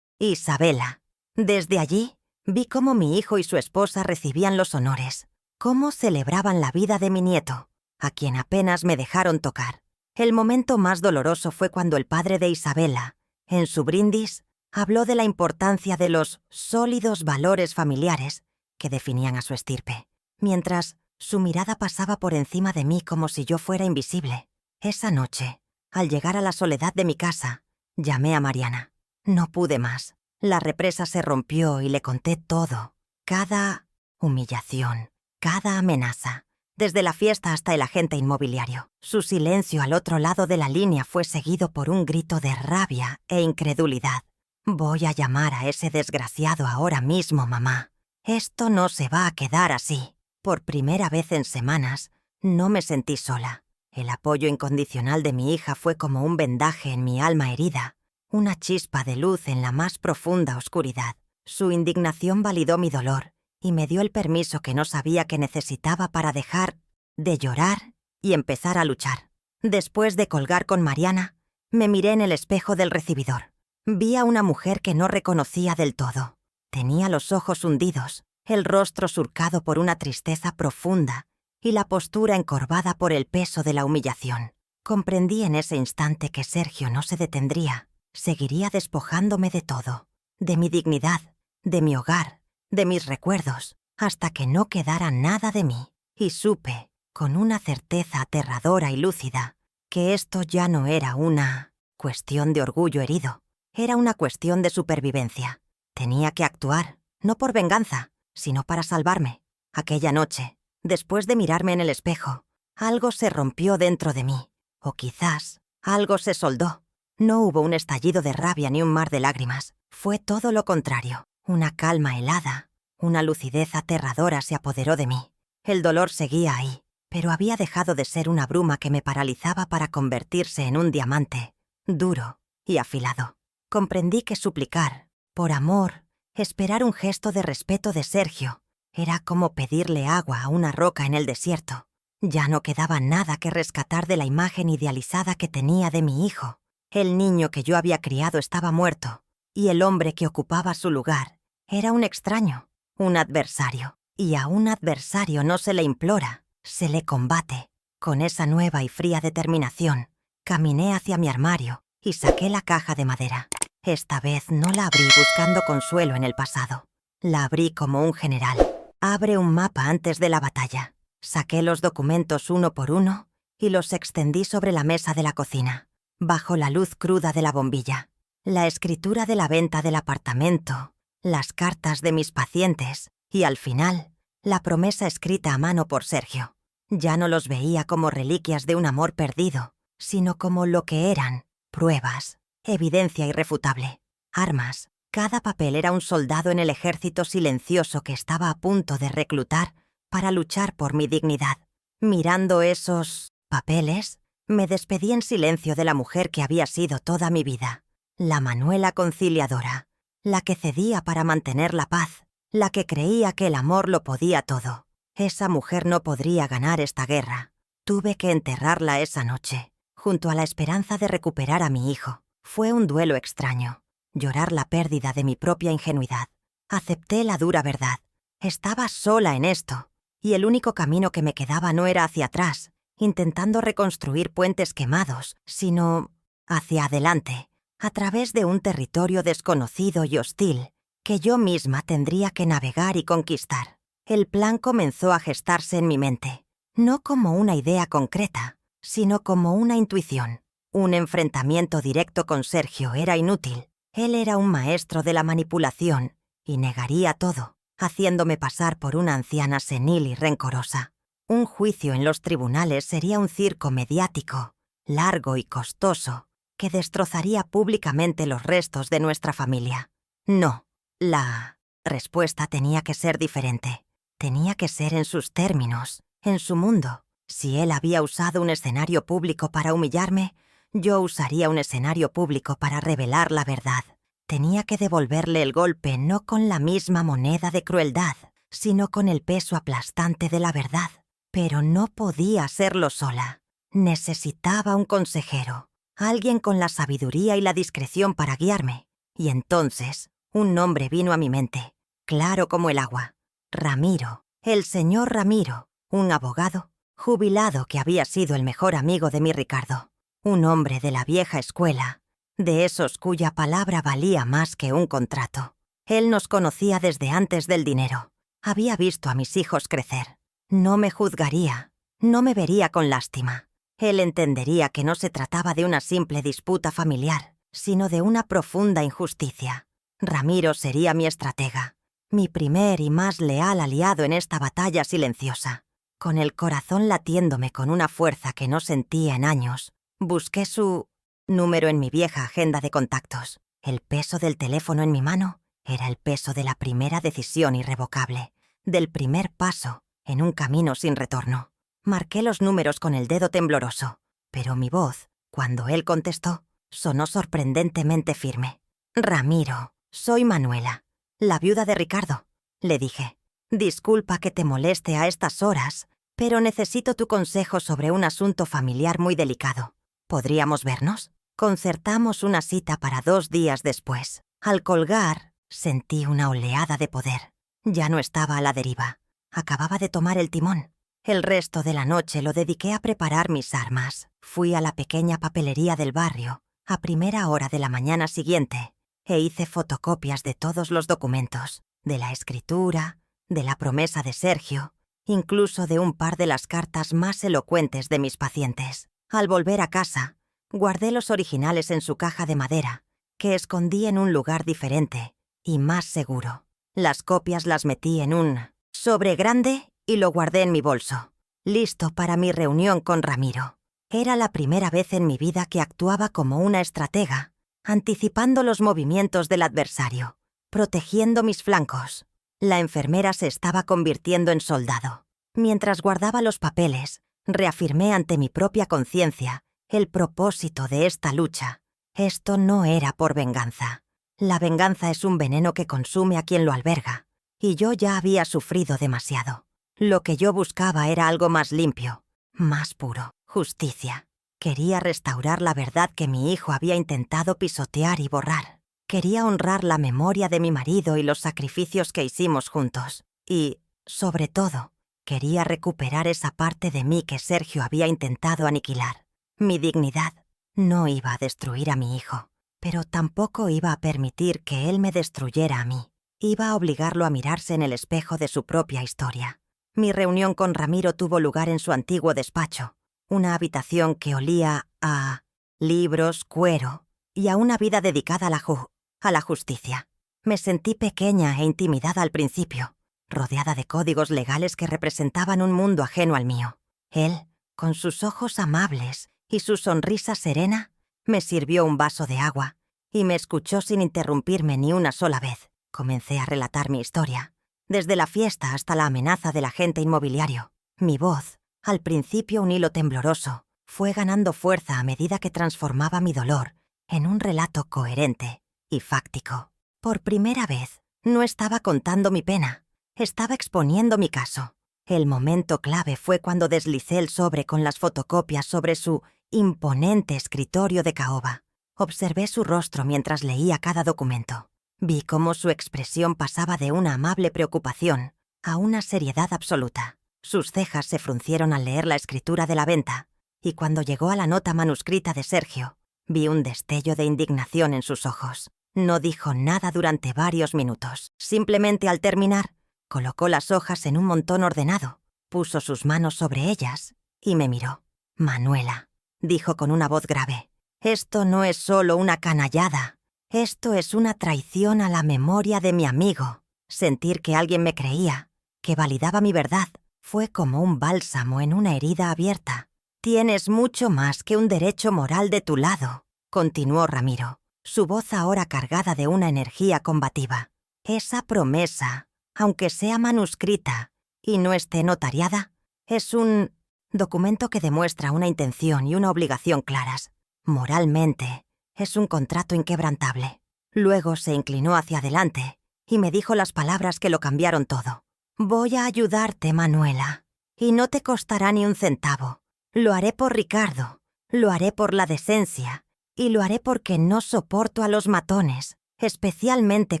Isabela. Desde allí, vi cómo mi hijo y su esposa recibían los honores, cómo celebraban la vida de mi nieto, a quien apenas me dejaron tocar. El momento más doloroso fue cuando el padre de Isabela, en su brindis, habló de la importancia de los sólidos valores familiares que definían a su estirpe, mientras su mirada pasaba por encima de mí como si yo fuera invisible. Esa noche, al llegar a la soledad de mi casa, llamé a Mariana. No pude más. La represa se rompió y le conté todo. Cada humillación, cada amenaza, desde la fiesta hasta el agente inmobiliario. Su silencio al otro lado de la línea fue seguido por un grito de rabia e incredulidad. «Voy a llamar a ese desgraciado ahora mismo, mamá. Esto no se va a quedar así». Por primera vez en semanas, no me sentí sola. El apoyo incondicional de mi hija fue como un vendaje en mi alma herida, una chispa de luz en la más profunda oscuridad. Su indignación validó mi dolor y me dio el permiso que no sabía que necesitaba para dejar de llorar y empezar a luchar. Después de colgar con Mariana, me miré en el espejo del recibidor. Vi a una mujer que no reconocía del todo. Tenía los ojos hundidos, el rostro surcado por una tristeza profunda y la postura encorvada por el peso de la humillación. Comprendí en ese instante que Sergio no se detendría. Seguiría despojándome de todo, de mi dignidad, de mi hogar, de mis recuerdos, hasta que no quedara nada de mí. Y supe, con una certeza aterradora y lúcida, que esto ya no era una cuestión de orgullo herido, era una cuestión de supervivencia. Tenía que actuar, no por venganza, sino para salvarme. Aquella noche, después de mirarme en el espejo, algo se rompió dentro de mí, o quizás algo se soldó. No hubo un estallido de rabia ni un mar de lágrimas. Fue todo lo contrario. Una calma helada, una lucidez aterradora se apoderó de mí. El dolor seguía ahí, pero había dejado de ser una bruma que me paralizaba para convertirse en un diamante, duro y afilado. Comprendí que suplicar, por amor, esperar un gesto de respeto de Sergio, era como pedirle agua a una roca en el desierto. Ya no quedaba nada que rescatar de la imagen idealizada que tenía de mi hijo. El niño que yo había criado estaba muerto, y el hombre que ocupaba su lugar era un extraño, un adversario. Y a un adversario no se le implora, se le combate. Con esa nueva y fría determinación, caminé hacia mi armario y saqué la caja de madera. Esta vez no la abrí buscando consuelo en el pasado. La abrí como un general. Abre un mapa antes de la batalla. Saqué los documentos uno por uno y los extendí sobre la mesa de la cocina, bajo la luz cruda de la bombilla. La escritura de la venta del apartamento, las cartas de mis pacientes y, al final, la promesa escrita a mano por Sergio. Ya no los veía como reliquias de un amor perdido, sino como lo que eran: pruebas, evidencia irrefutable, armas. Cada papel era un soldado en el ejército silencioso que estaba a punto de reclutar para luchar por mi dignidad. Mirando esos papeles, me despedí en silencio de la mujer que había sido toda mi vida, la Manuela conciliadora, la que cedía para mantener la paz, la que creía que el amor lo podía todo. Esa mujer no podría ganar esta guerra. Tuve que enterrarla esa noche, junto a la esperanza de recuperar a mi hijo. Fue un duelo extraño. Llorar la pérdida de mi propia ingenuidad. Acepté la dura verdad. Estaba sola en esto, y el único camino que me quedaba no era hacia atrás, intentando reconstruir puentes quemados, sino hacia adelante, a través de un territorio desconocido y hostil que yo misma tendría que navegar y conquistar. El plan comenzó a gestarse en mi mente, no como una idea concreta, sino como una intuición. Un enfrentamiento directo con Sergio era inútil. Él era un maestro de la manipulación y negaría todo, haciéndome pasar por una anciana senil y rencorosa. Un juicio en los tribunales sería un circo mediático, largo y costoso, que destrozaría públicamente los restos de nuestra familia. No, la respuesta tenía que ser diferente. Tenía que ser en sus términos, en su mundo. Si él había usado un escenario público para humillarme, yo usaría un escenario público para revelar la verdad. Tenía que devolverle el golpe no con la misma moneda de crueldad, sino con el peso aplastante de la verdad. Pero no podía hacerlo sola. Necesitaba un consejero, alguien con la sabiduría y la discreción para guiarme. Y entonces, un nombre vino a mi mente, claro como el agua. Ramiro, el señor Ramiro, un abogado, jubilado que había sido el mejor amigo de mi Ricardo. Un hombre de la vieja escuela, de esos cuya palabra valía más que un contrato. Él nos conocía desde antes del dinero. Había visto a mis hijos crecer. No me juzgaría, no me vería con lástima. Él entendería que no se trataba de una simple disputa familiar, sino de una profunda injusticia. Ramiro sería mi estratega, mi primer y más leal aliado en esta batalla silenciosa. Con el corazón latiéndome con una fuerza que no sentía en años, busqué su número en mi vieja agenda de contactos. El peso del teléfono en mi mano era el peso de la primera decisión irrevocable, del primer paso en un camino sin retorno. Marqué los números con el dedo tembloroso, pero mi voz, cuando él contestó, sonó sorprendentemente firme. «Ramiro, soy Manuela, la viuda de Ricardo», le dije. «Disculpa que te moleste a estas horas, pero necesito tu consejo sobre un asunto familiar muy delicado. ¿Podríamos vernos?» Concertamos una cita para 2 días después. Al colgar, sentí una oleada de poder. Ya no estaba a la deriva. Acababa de tomar el timón. El resto de la noche lo dediqué a preparar mis armas. Fui a la pequeña papelería del barrio, a primera hora de la mañana siguiente, e hice fotocopias de todos los documentos, de la escritura, de la promesa de Sergio, incluso de un par de las cartas más elocuentes de mis pacientes. Al volver a casa, guardé los originales en su caja de madera, que escondí en un lugar diferente y más seguro. Las copias las metí en un sobre grande y lo guardé en mi bolso, listo para mi reunión con Ramiro. Era la primera vez en mi vida que actuaba como una estratega, anticipando los movimientos del adversario, protegiendo mis flancos. La enfermera se estaba convirtiendo en soldado. Mientras guardaba los papeles, reafirmé ante mi propia conciencia el propósito de esta lucha. Esto no era por venganza. La venganza es un veneno que consume a quien lo alberga, y yo ya había sufrido demasiado. Lo que yo buscaba era algo más limpio, más puro, justicia. Quería restaurar la verdad que mi hijo había intentado pisotear y borrar. Quería honrar la memoria de mi marido y los sacrificios que hicimos juntos. Y, sobre todo, quería recuperar esa parte de mí que Sergio había intentado aniquilar. Mi dignidad. No iba a destruir a mi hijo, pero tampoco iba a permitir que él me destruyera a mí. Iba a obligarlo a mirarse en el espejo de su propia historia. Mi reunión con Ramiro tuvo lugar en su antiguo despacho, una habitación que olía a libros, cuero y a una vida dedicada a la justicia. Me sentí pequeña e intimidada al principio, rodeada de códigos legales que representaban un mundo ajeno al mío. Él, con sus ojos amables y su sonrisa serena, me sirvió un vaso de agua y me escuchó sin interrumpirme ni una sola vez. Comencé a relatar mi historia, desde la fiesta hasta la amenaza del agente inmobiliario. Mi voz, al principio un hilo tembloroso, fue ganando fuerza a medida que transformaba mi dolor en un relato coherente y fáctico. Por primera vez, no estaba contando mi pena, estaba exponiendo mi caso. El momento clave fue cuando deslicé el sobre con las fotocopias sobre su imponente escritorio de caoba. Observé su rostro mientras leía cada documento. Vi cómo su expresión pasaba de una amable preocupación a una seriedad absoluta. Sus cejas se fruncieron al leer la escritura de la venta, y cuando llegó a la nota manuscrita de Sergio, vi un destello de indignación en sus ojos. No dijo nada durante varios minutos. Simplemente al terminar, colocó las hojas en un montón ordenado, puso sus manos sobre ellas y me miró. «Manuela», dijo con una voz grave, «esto no es solo una canallada. Esto es una traición a la memoria de mi amigo. Sentir que alguien me creía, que validaba mi verdad, fue como un bálsamo en una herida abierta. Tienes mucho más que un derecho moral de tu lado», continuó Ramiro, su voz ahora cargada de una energía combativa. «Esa promesa, aunque sea manuscrita y no esté notariada, es un documento que demuestra una intención y una obligación claras. Moralmente, es un contrato inquebrantable». Luego se inclinó hacia adelante y me dijo las palabras que lo cambiaron todo. «Voy a ayudarte, Manuela, y no te costará ni un centavo. Lo haré por Ricardo, lo haré por la decencia, y lo haré porque no soporto a los matones, especialmente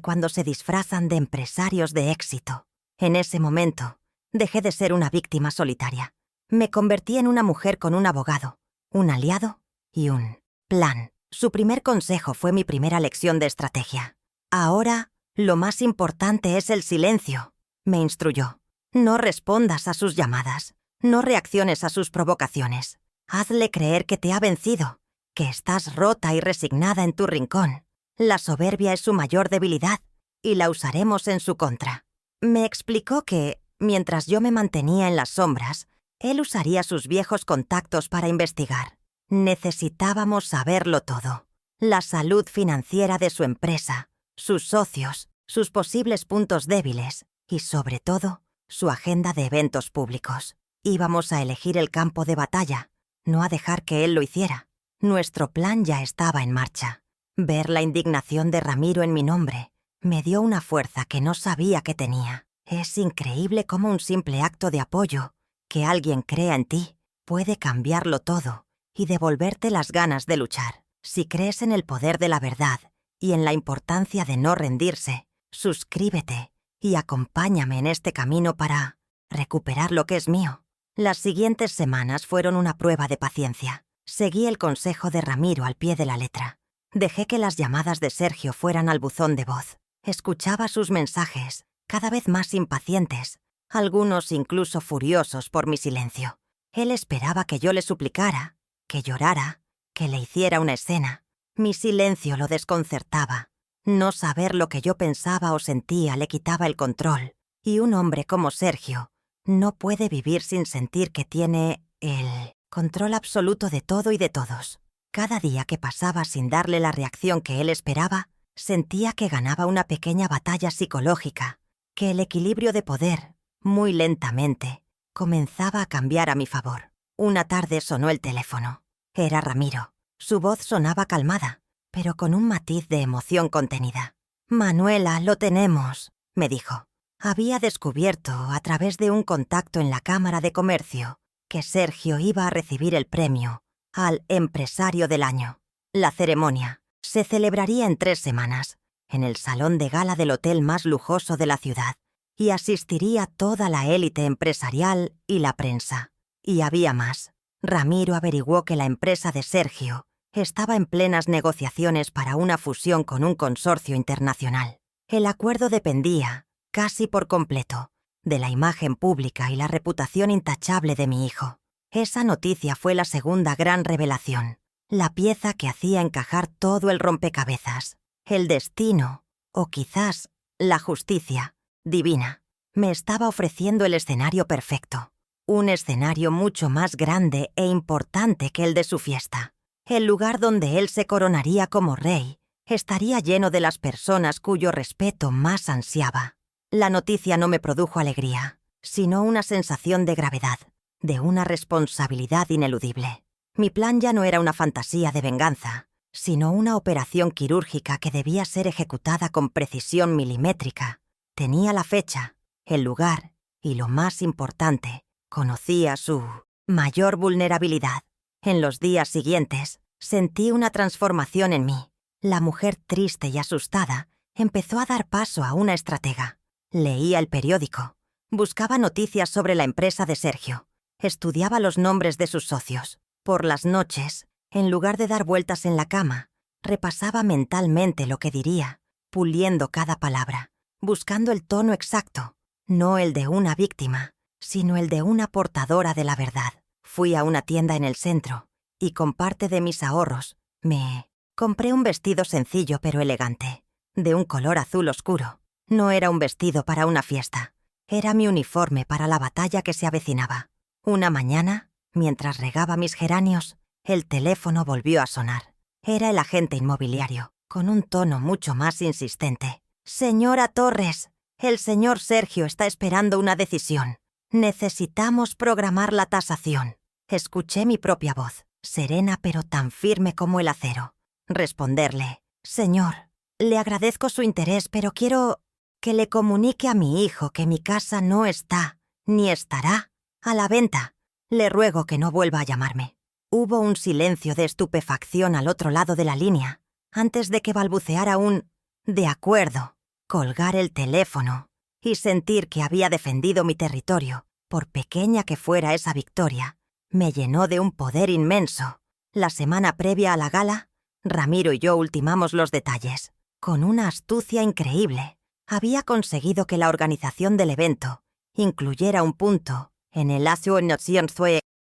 cuando se disfrazan de empresarios de éxito». En ese momento, dejé de ser una víctima solitaria. Me convertí en una mujer con un abogado, un aliado y un plan. Su primer consejo fue mi primera lección de estrategia. «Ahora, lo más importante es el silencio», me instruyó. «No respondas a sus llamadas, no reacciones a sus provocaciones. Hazle creer que te ha vencido, que estás rota y resignada en tu rincón. La soberbia es su mayor debilidad y la usaremos en su contra». Me explicó que, mientras yo me mantenía en las sombras, él usaría sus viejos contactos para investigar. Necesitábamos saberlo todo. La salud financiera de su empresa, sus socios, sus posibles puntos débiles y, sobre todo, su agenda de eventos públicos. Íbamos a elegir el campo de batalla, no a dejar que él lo hiciera. Nuestro plan ya estaba en marcha. Ver la indignación de Ramiro en mi nombre me dio una fuerza que no sabía que tenía. Es increíble cómo un simple acto de apoyo, que alguien crea en ti, puede cambiarlo todo y devolverte las ganas de luchar. Si crees en el poder de la verdad y en la importancia de no rendirse, suscríbete y acompáñame en este camino para recuperar lo que es mío. Las siguientes semanas fueron una prueba de paciencia. Seguí el consejo de Ramiro al pie de la letra. Dejé que las llamadas de Sergio fueran al buzón de voz. Escuchaba sus mensajes, cada vez más impacientes, algunos incluso furiosos por mi silencio. Él esperaba que yo le suplicara, que llorara, que le hiciera una escena. Mi silencio lo desconcertaba. No saber lo que yo pensaba o sentía le quitaba el control, y un hombre como Sergio no puede vivir sin sentir que tiene el control absoluto de todo y de todos. Cada día que pasaba sin darle la reacción que él esperaba, sentía que ganaba una pequeña batalla psicológica, que el equilibrio de poder, muy lentamente, comenzaba a cambiar a mi favor. Una tarde sonó el teléfono. Era Ramiro. Su voz sonaba calmada, pero con un matiz de emoción contenida. «Manuela, lo tenemos», me dijo. Había descubierto, a través de un contacto en la Cámara de Comercio, que Sergio iba a recibir el premio al Empresario del Año. La ceremonia se celebraría en 3 semanas, en el salón de gala del hotel más lujoso de la ciudad, y asistiría toda la élite empresarial y la prensa. Y había más. Ramiro averiguó que la empresa de Sergio estaba en plenas negociaciones para una fusión con un consorcio internacional. El acuerdo dependía, casi por completo, de la imagen pública y la reputación intachable de mi hijo. Esa noticia fue la segunda gran revelación, la pieza que hacía encajar todo el rompecabezas. El destino, o quizás la justicia divina, me estaba ofreciendo el escenario perfecto. Un escenario mucho más grande e importante que el de su fiesta. El lugar donde él se coronaría como rey estaría lleno de las personas cuyo respeto más ansiaba. La noticia no me produjo alegría, sino una sensación de gravedad, de una responsabilidad ineludible. Mi plan ya no era una fantasía de venganza, sino una operación quirúrgica que debía ser ejecutada con precisión milimétrica. Tenía la fecha, el lugar Y lo más importante, conocía su mayor vulnerabilidad. En los días siguientes, sentí una transformación en mí. La mujer triste y asustada empezó a dar paso a una estratega. Leía el periódico, buscaba noticias sobre la empresa de Sergio, estudiaba los nombres de sus socios. Por las noches, en lugar de dar vueltas en la cama, repasaba mentalmente lo que diría, puliendo cada palabra, buscando el tono exacto, no el de una víctima, sino el de una portadora de la verdad. Fui a una tienda en el centro y con parte de mis ahorros me compré un vestido sencillo pero elegante, de un color azul oscuro. No era un vestido para una fiesta, era mi uniforme para la batalla que se avecinaba. Una mañana, mientras regaba mis geranios, el teléfono volvió a sonar. Era el agente inmobiliario, con un tono mucho más insistente. «Señora Torres, el señor Sergio está esperando una decisión. Necesitamos programar la tasación». Escuché mi propia voz, serena pero tan firme como el acero. Responderle: «Señor, le agradezco su interés, pero quiero que le comunique a mi hijo que mi casa no está, ni estará, a la venta. Le ruego que no vuelva a llamarme». Hubo un silencio de estupefacción al otro lado de la línea, antes de que balbuceara un «de acuerdo», colgar el teléfono y sentir que había defendido mi territorio, por pequeña que fuera esa victoria, me llenó de un poder inmenso. La semana previa a la gala, Ramiro y yo ultimamos los detalles. Con una astucia increíble, había conseguido que la organización del evento incluyera un punto en el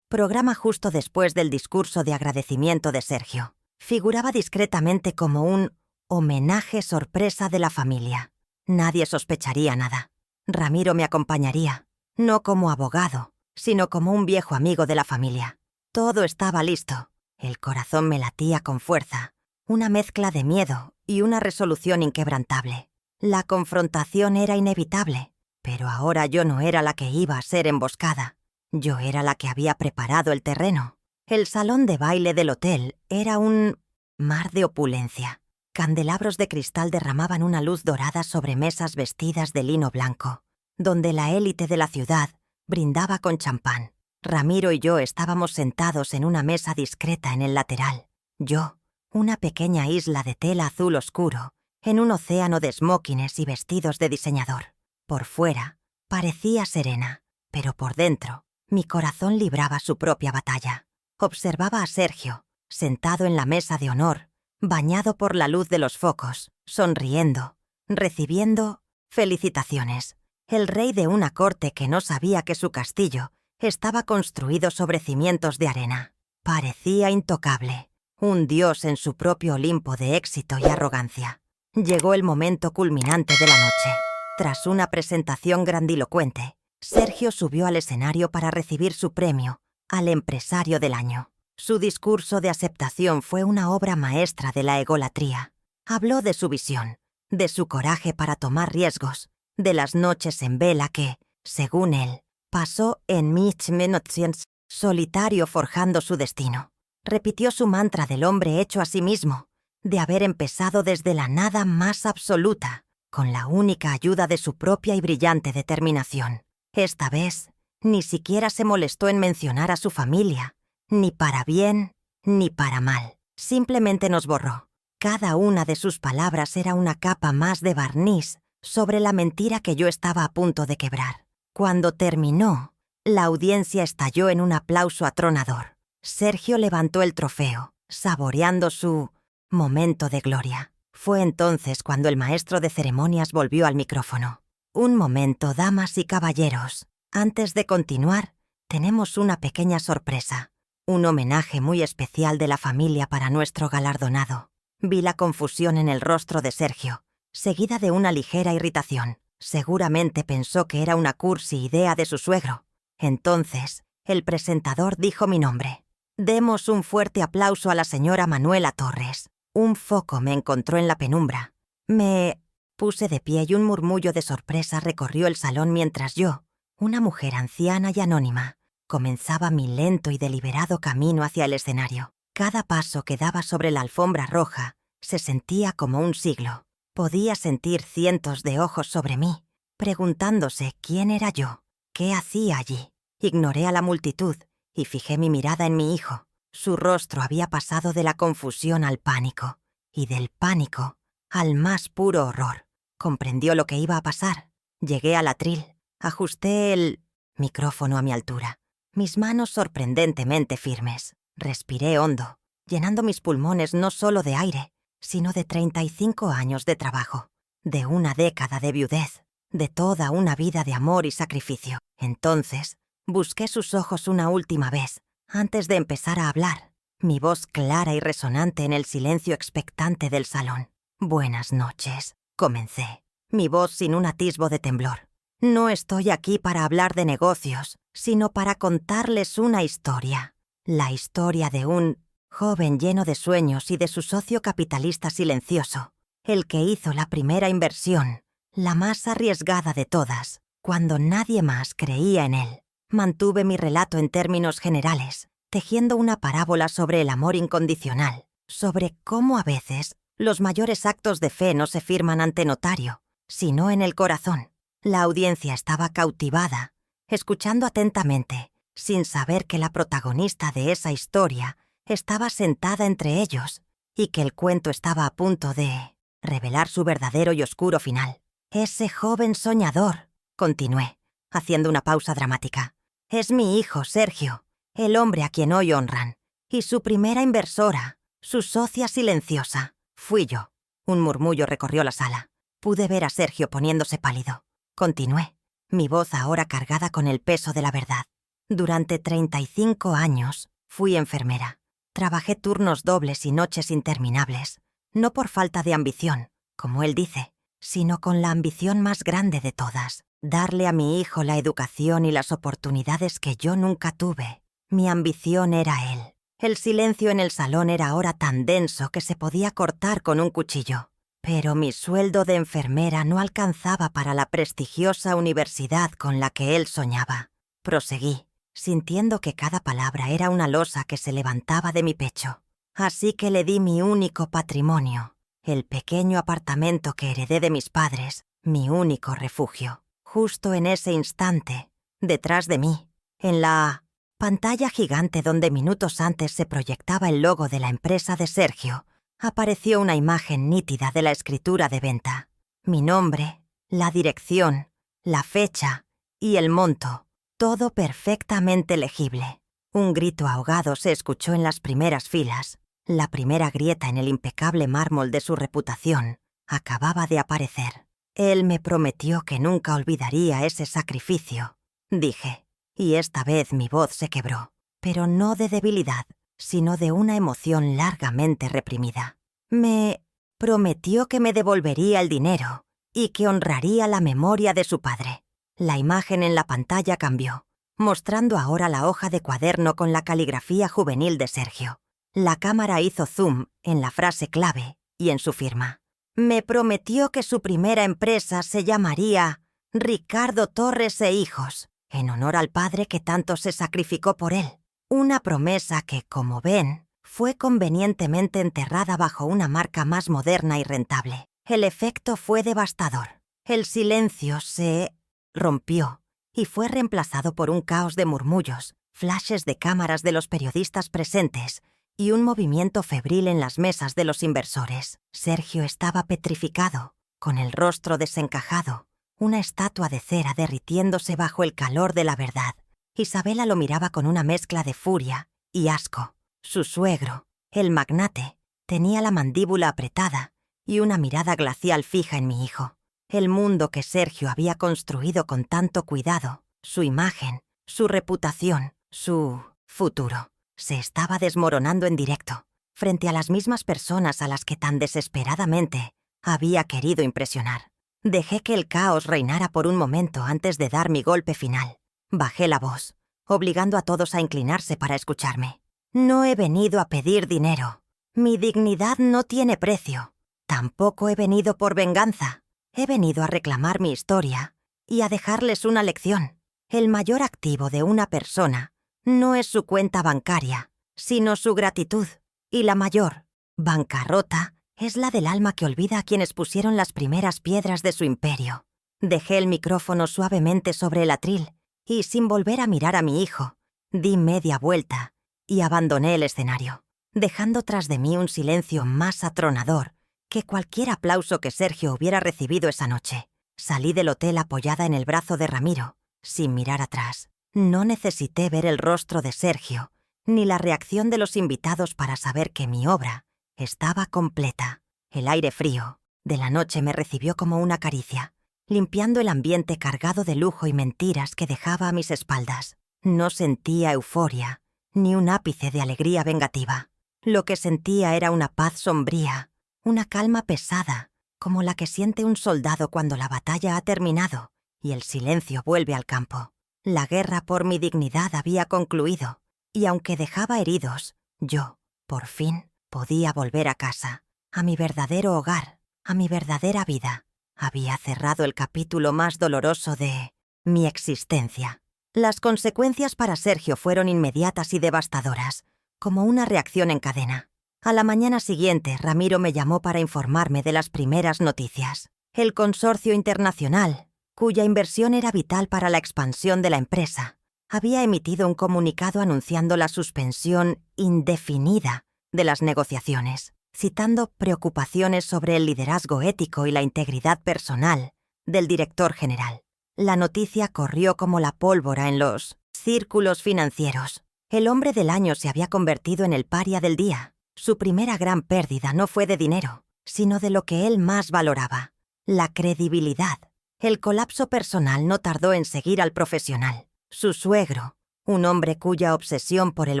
programa justo después del discurso de agradecimiento de Sergio. Figuraba discretamente como un homenaje sorpresa de la familia. Nadie sospecharía nada. Ramiro me acompañaría, no como abogado, sino como un viejo amigo de la familia. Todo estaba listo. El corazón me latía con fuerza, una mezcla de miedo y una resolución inquebrantable. La confrontación era inevitable, pero ahora yo no era la que iba a ser emboscada. Yo era la que había preparado el terreno. El salón de baile del hotel era un mar de opulencia. Candelabros de cristal derramaban una luz dorada sobre mesas vestidas de lino blanco, donde la élite de la ciudad brindaba con champán. Ramiro y yo estábamos sentados en una mesa discreta en el lateral. Yo, una pequeña isla de tela azul oscuro, en un océano de smokines y vestidos de diseñador. Por fuera, parecía serena, pero por dentro, mi corazón libraba su propia batalla. Observaba a Sergio, sentado en la mesa de honor, bañado por la luz de los focos, sonriendo, recibiendo felicitaciones. El rey de una corte que no sabía que su castillo estaba construido sobre cimientos de arena. Parecía intocable, un dios en su propio Olimpo de éxito y arrogancia. Llegó el momento culminante de la noche. Tras una presentación grandilocuente, Sergio subió al escenario para recibir su premio al empresario del año. Su discurso de aceptación fue una obra maestra de la egolatría. Habló de su visión, de su coraje para tomar riesgos, de las noches en vela que, según él, pasó en Michmenotsiens, solitario forjando su destino. Repitió su mantra del hombre hecho a sí mismo, de haber empezado desde la nada más absoluta, con la única ayuda de su propia y brillante determinación. Esta vez, ni siquiera se molestó en mencionar a su familia, ni para bien, ni para mal. Simplemente nos borró. Cada una de sus palabras era una capa más de barniz sobre la mentira que yo estaba a punto de quebrar. Cuando terminó, la audiencia estalló en un aplauso atronador. Sergio levantó el trofeo, saboreando su momento de gloria. Fue entonces cuando el maestro de ceremonias volvió al micrófono. Un momento, damas y caballeros. Antes de continuar, tenemos una pequeña sorpresa. Un homenaje muy especial de la familia para nuestro galardonado. Vi la confusión en el rostro de Sergio, seguida de una ligera irritación. Seguramente pensó que era una cursi idea de su suegro. Entonces, el presentador dijo mi nombre. Demos un fuerte aplauso a la señora Manuela Torres. Un foco me encontró en la penumbra. Me puse de pie y un murmullo de sorpresa recorrió el salón mientras yo, una mujer anciana y anónima, comenzaba mi lento y deliberado camino hacia el escenario. Cada paso que daba sobre la alfombra roja se sentía como un siglo. Podía sentir cientos de ojos sobre mí, preguntándose quién era yo. ¿Qué hacía allí? Ignoré a la multitud y fijé mi mirada en mi hijo. Su rostro había pasado de la confusión al pánico, y del pánico al más puro horror. Comprendió lo que iba a pasar. Llegué al atril, ajusté el micrófono a mi altura, mis manos sorprendentemente firmes. Respiré hondo, llenando mis pulmones no solo de aire, sino de 35 años de trabajo, de una década de viudez, de toda una vida de amor y sacrificio. Entonces, busqué sus ojos una última vez, antes de empezar a hablar, mi voz clara y resonante en el silencio expectante del salón. «Buenas noches», comencé, mi voz sin un atisbo de temblor. «No estoy aquí para hablar de negocios, sino para contarles una historia. La historia de un joven lleno de sueños y de su socio capitalista silencioso, el que hizo la primera inversión, la más arriesgada de todas, cuando nadie más creía en él. Mantuve mi relato en términos generales, tejiendo una parábola sobre el amor incondicional, sobre cómo a veces los mayores actos de fe no se firman ante notario, sino en el corazón. La audiencia estaba cautivada, escuchando atentamente, sin saber que la protagonista de esa historia estaba sentada entre ellos y que el cuento estaba a punto de revelar su verdadero y oscuro final. «Ese joven soñador», continué, haciendo una pausa dramática, «es mi hijo Sergio, el hombre a quien hoy honran, y su primera inversora, su socia silenciosa, fui yo». Un murmullo recorrió la sala. Pude ver a Sergio poniéndose pálido. Continué, mi voz ahora cargada con el peso de la verdad. «Durante 35 años fui enfermera. Trabajé turnos dobles y noches interminables, no por falta de ambición, como él dice, sino con la ambición más grande de todas, darle a mi hijo la educación y las oportunidades que yo nunca tuve. Mi ambición era él. El silencio en el salón era ahora tan denso que se podía cortar con un cuchillo. Pero mi sueldo de enfermera no alcanzaba para la prestigiosa universidad con la que él soñaba. Proseguí, sintiendo que cada palabra era una losa que se levantaba de mi pecho. Así que le di mi único patrimonio, el pequeño apartamento que heredé de mis padres, mi único refugio. Justo en ese instante, detrás de mí, en la pantalla gigante donde minutos antes se proyectaba el logo de la empresa de Sergio, apareció una imagen nítida de la escritura de venta. Mi nombre, la dirección, la fecha y el monto, todo perfectamente legible. Un grito ahogado se escuchó en las primeras filas. La primera grieta en el impecable mármol de su reputación acababa de aparecer. Él me prometió que nunca olvidaría ese sacrificio, dije, y esta vez mi voz se quebró, pero no de debilidad, sino de una emoción largamente reprimida. Me prometió que me devolvería el dinero y que honraría la memoria de su padre. La imagen en la pantalla cambió, mostrando ahora la hoja de cuaderno con la caligrafía juvenil de Sergio. La cámara hizo zoom en la frase clave y en su firma. Me prometió que su primera empresa se llamaría Ricardo Torres e Hijos, en honor al padre que tanto se sacrificó por él. Una promesa que, como ven, fue convenientemente enterrada bajo una marca más moderna y rentable. El efecto fue devastador. El silencio se rompió y fue reemplazado por un caos de murmullos, flashes de cámaras de los periodistas presentes y un movimiento febril en las mesas de los inversores. Sergio estaba petrificado, con el rostro desencajado, una estatua de cera derritiéndose bajo el calor de la verdad. Isabela lo miraba con una mezcla de furia y asco. Su suegro, el magnate, tenía la mandíbula apretada y una mirada glacial fija en mi hijo. El mundo que Sergio había construido con tanto cuidado, su imagen, su reputación, su futuro, se estaba desmoronando en directo, frente a las mismas personas a las que tan desesperadamente había querido impresionar. Dejé que el caos reinara por un momento antes de dar mi golpe final. Bajé la voz, obligando a todos a inclinarse para escucharme. No he venido a pedir dinero. Mi dignidad no tiene precio. Tampoco he venido por venganza. He venido a reclamar mi historia y a dejarles una lección. El mayor activo de una persona no es su cuenta bancaria, sino su gratitud. Y la mayor bancarrota es la del alma que olvida a quienes pusieron las primeras piedras de su imperio. Dejé el micrófono suavemente sobre el atril y sin volver a mirar a mi hijo, di media vuelta y abandoné el escenario, dejando tras de mí un silencio más atronador que cualquier aplauso que Sergio hubiera recibido esa noche. Salí del hotel apoyada en el brazo de Ramiro, sin mirar atrás. No necesité ver el rostro de Sergio, ni la reacción de los invitados para saber que mi obra estaba completa. El aire frío de la noche me recibió como una caricia, limpiando el ambiente cargado de lujo y mentiras que dejaba a mis espaldas. No sentía euforia, ni un ápice de alegría vengativa. Lo que sentía era una paz sombría, una calma pesada, como la que siente un soldado cuando la batalla ha terminado y el silencio vuelve al campo. La guerra por mi dignidad había concluido, y aunque dejaba heridos, yo, por fin, podía volver a casa, a mi verdadero hogar, a mi verdadera vida. Había cerrado el capítulo más doloroso de mi existencia. Las consecuencias para Sergio fueron inmediatas y devastadoras, como una reacción en cadena. A la mañana siguiente, Ramiro me llamó para informarme de las primeras noticias. El consorcio internacional, cuya inversión era vital para la expansión de la empresa, había emitido un comunicado anunciando la suspensión indefinida de las negociaciones, citando preocupaciones sobre el liderazgo ético y la integridad personal del director general. La noticia corrió como la pólvora en los círculos financieros. El hombre del año se había convertido en el paria del día. Su primera gran pérdida no fue de dinero, sino de lo que él más valoraba: la credibilidad. El colapso personal no tardó en seguir al profesional. Su suegro, un hombre cuya obsesión por el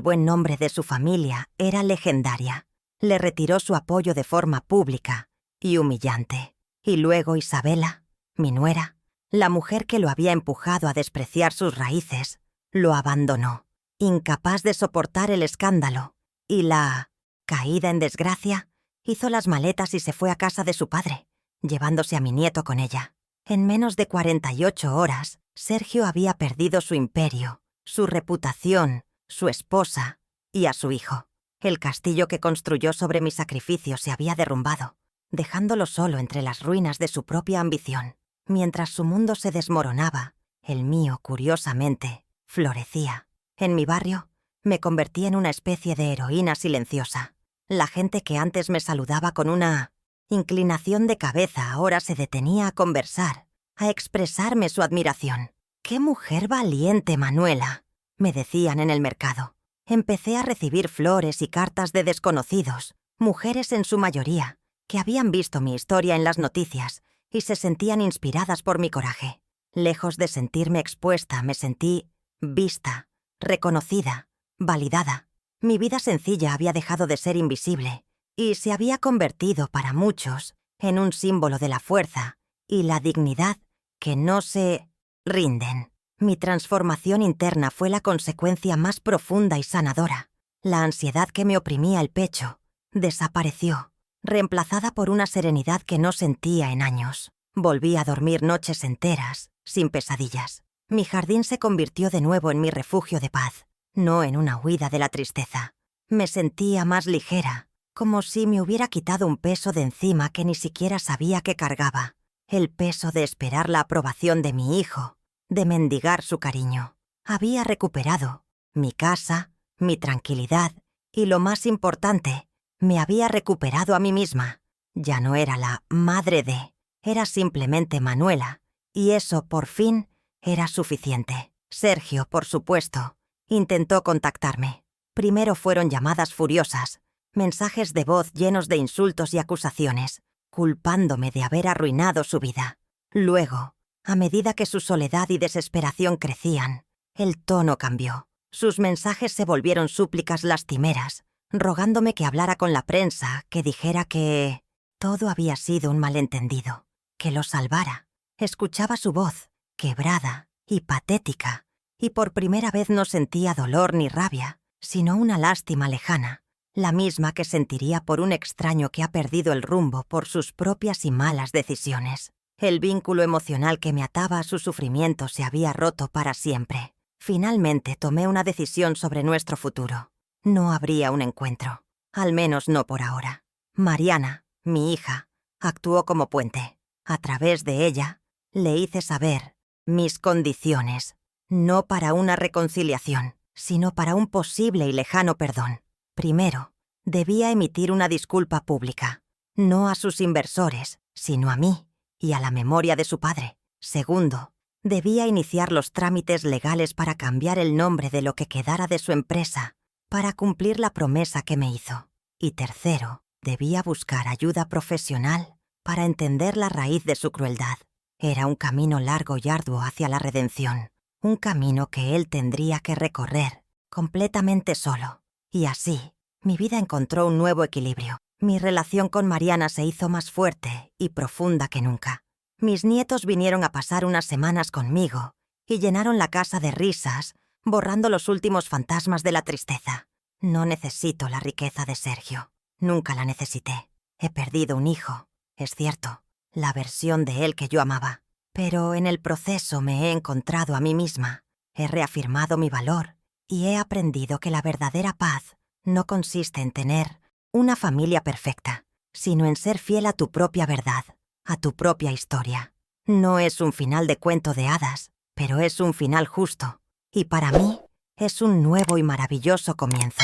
buen nombre de su familia era legendaria, le retiró su apoyo de forma pública y humillante. Y luego Isabela, mi nuera, la mujer que lo había empujado a despreciar sus raíces, lo abandonó, incapaz de soportar el escándalo, y la caída en desgracia, hizo las maletas y se fue a casa de su padre, llevándose a mi nieto con ella. En menos de 48 horas, Sergio había perdido su imperio, su reputación, su esposa y a su hijo. El castillo que construyó sobre mi sacrificio se había derrumbado, dejándolo solo entre las ruinas de su propia ambición. Mientras su mundo se desmoronaba, el mío, curiosamente, florecía. En mi barrio, me convertí en una especie de heroína silenciosa. La gente que antes me saludaba con una inclinación de cabeza ahora se detenía a conversar, a expresarme su admiración. «¡Qué mujer valiente, Manuela!», me decían en el mercado. Empecé a recibir flores y cartas de desconocidos, mujeres en su mayoría, que habían visto mi historia en las noticias y se sentían inspiradas por mi coraje. Lejos de sentirme expuesta, me sentí vista, reconocida, validada. Mi vida sencilla había dejado de ser invisible y se había convertido para muchos en un símbolo de la fuerza y la dignidad que no se rinden. Mi transformación interna fue la consecuencia más profunda y sanadora. La ansiedad que me oprimía el pecho desapareció, reemplazada por una serenidad que no sentía en años. Volví a dormir noches enteras, sin pesadillas. Mi jardín se convirtió de nuevo en mi refugio de paz, no en una huida de la tristeza. Me sentía más ligera, como si me hubiera quitado un peso de encima que ni siquiera sabía que cargaba. El peso de esperar la aprobación de mi hijo, de mendigar su cariño. Había recuperado mi casa, mi tranquilidad y, lo más importante, me había recuperado a mí misma. Ya no era la madre de, era simplemente Manuela, y eso, por fin, era suficiente. Sergio, por supuesto, intentó contactarme. Primero fueron llamadas furiosas, mensajes de voz llenos de insultos y acusaciones, culpándome de haber arruinado su vida. Luego, a medida que su soledad y desesperación crecían, el tono cambió. Sus mensajes se volvieron súplicas lastimeras, rogándome que hablara con la prensa, que dijera que todo había sido un malentendido, que lo salvara. Escuchaba su voz, quebrada y patética, y por primera vez no sentía dolor ni rabia, sino una lástima lejana, la misma que sentiría por un extraño que ha perdido el rumbo por sus propias y malas decisiones. El vínculo emocional que me ataba a su sufrimiento se había roto para siempre. Finalmente tomé una decisión sobre nuestro futuro. No habría un encuentro, al menos no por ahora. Mariana, mi hija, actuó como puente. A través de ella, le hice saber mis condiciones. no para una reconciliación, sino para un posible y lejano perdón. Primero, debía emitir una disculpa pública, no a sus inversores, sino a mí y a la memoria de su padre. Segundo, debía iniciar los trámites legales para cambiar el nombre de lo que quedara de su empresa, para cumplir la promesa que me hizo. Y tercero, debía buscar ayuda profesional para entender la raíz de su crueldad. Era un camino largo y arduo hacia la redención, un camino que él tendría que recorrer completamente solo. Y así, mi vida encontró un nuevo equilibrio. Mi relación con Mariana se hizo más fuerte y profunda que nunca. Mis nietos vinieron a pasar unas semanas conmigo y llenaron la casa de risas, borrando los últimos fantasmas de la tristeza. No necesito la riqueza de Sergio. Nunca la necesité. He perdido un hijo, es cierto, la versión de él que yo amaba. Pero en el proceso me he encontrado a mí misma, he reafirmado mi valor y he aprendido que la verdadera paz no consiste en tener una familia perfecta, sino en ser fiel a tu propia verdad, a tu propia historia. No es un final de cuento de hadas, pero es un final justo. Y para mí, es un nuevo y maravilloso comienzo.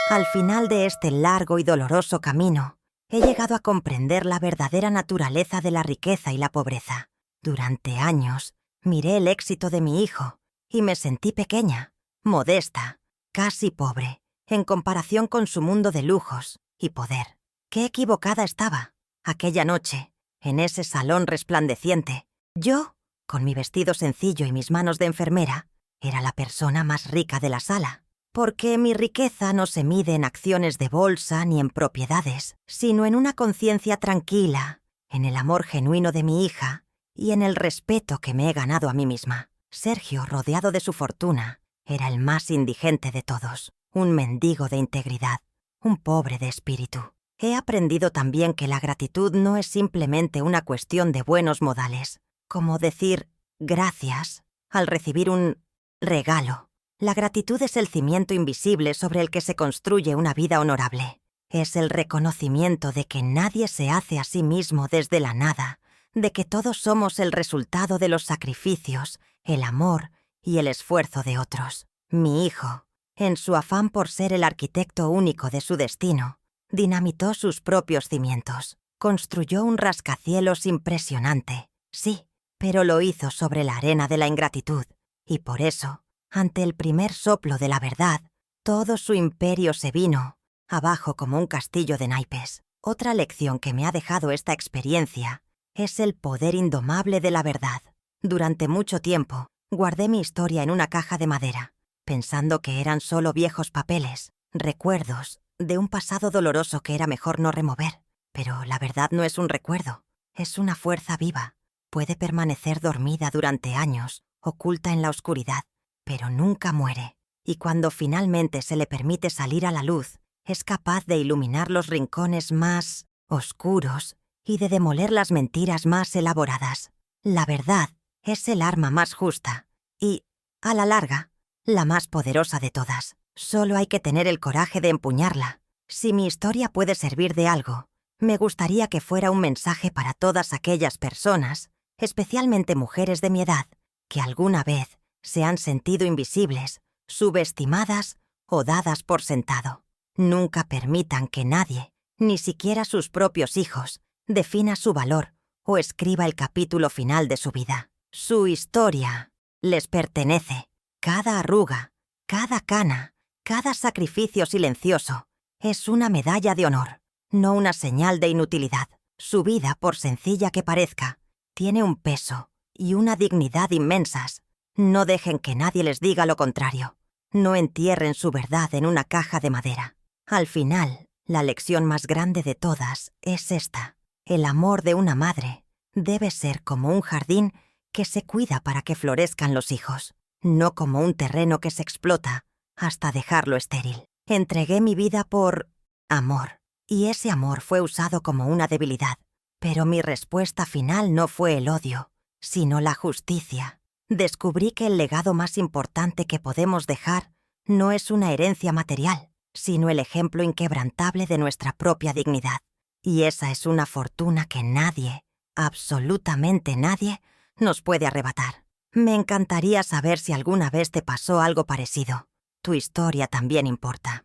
Al final de este largo y doloroso camino, he llegado a comprender la verdadera naturaleza de la riqueza y la pobreza. Durante años, miré el éxito de mi hijo y me sentí pequeña, modesta, casi pobre, en comparación con su mundo de lujos y poder. Qué equivocada estaba. Aquella noche, en ese salón resplandeciente, yo, con mi vestido sencillo y mis manos de enfermera, era la persona más rica de la sala. Porque mi riqueza no se mide en acciones de bolsa ni en propiedades, sino en una conciencia tranquila, en el amor genuino de mi hija y en el respeto que me he ganado a mí misma. Sergio, rodeado de su fortuna, era el más indigente de todos, un mendigo de integridad, un pobre de espíritu. He aprendido también que la gratitud no es simplemente una cuestión de buenos modales, como decir gracias al recibir un regalo. La gratitud es el cimiento invisible sobre el que se construye una vida honorable. Es el reconocimiento de que nadie se hace a sí mismo desde la nada, de que todos somos el resultado de los sacrificios, el amor y el esfuerzo de otros. Mi hijo, en su afán por ser el arquitecto único de su destino, dinamitó sus propios cimientos. Construyó un rascacielos impresionante, sí, pero lo hizo sobre la arena de la ingratitud, y por eso, ante el primer soplo de la verdad, todo su imperio se vino abajo como un castillo de naipes. Otra lección que me ha dejado esta experiencia es el poder indomable de la verdad. Durante mucho tiempo, guardé mi historia en una caja de madera, pensando que eran solo viejos papeles, recuerdos de un pasado doloroso que era mejor no remover. Pero la verdad no es un recuerdo, es una fuerza viva. Puede permanecer dormida durante años, oculta en la oscuridad, pero nunca muere, y cuando finalmente se le permite salir a la luz, es capaz de iluminar los rincones más oscuros y de demoler las mentiras más elaboradas. La verdad es el arma más justa y, a la larga, la más poderosa de todas. Solo hay que tener el coraje de empuñarla. Si mi historia puede servir de algo, me gustaría que fuera un mensaje para todas aquellas personas, especialmente mujeres de mi edad, que alguna vez se han sentido invisibles, subestimadas o dadas por sentado. Nunca permitan que nadie, ni siquiera sus propios hijos, defina su valor o escriba el capítulo final de su vida. Su historia les pertenece. Cada arruga, cada cana, cada sacrificio silencioso es una medalla de honor, no una señal de inutilidad. Su vida, por sencilla que parezca, tiene un peso y una dignidad inmensas. No dejen que nadie les diga lo contrario. No entierren su verdad en una caja de madera. Al final, la lección más grande de todas es esta. El amor de una madre debe ser como un jardín que se cuida para que florezcan los hijos, no como un terreno que se explota hasta dejarlo estéril. Entregué mi vida por amor, y ese amor fue usado como una debilidad. Pero mi respuesta final no fue el odio, sino la justicia. Descubrí que el legado más importante que podemos dejar no es una herencia material, sino el ejemplo inquebrantable de nuestra propia dignidad. Y esa es una fortuna que nadie, absolutamente nadie, nos puede arrebatar. Me encantaría saber si alguna vez te pasó algo parecido. Tu historia también importa.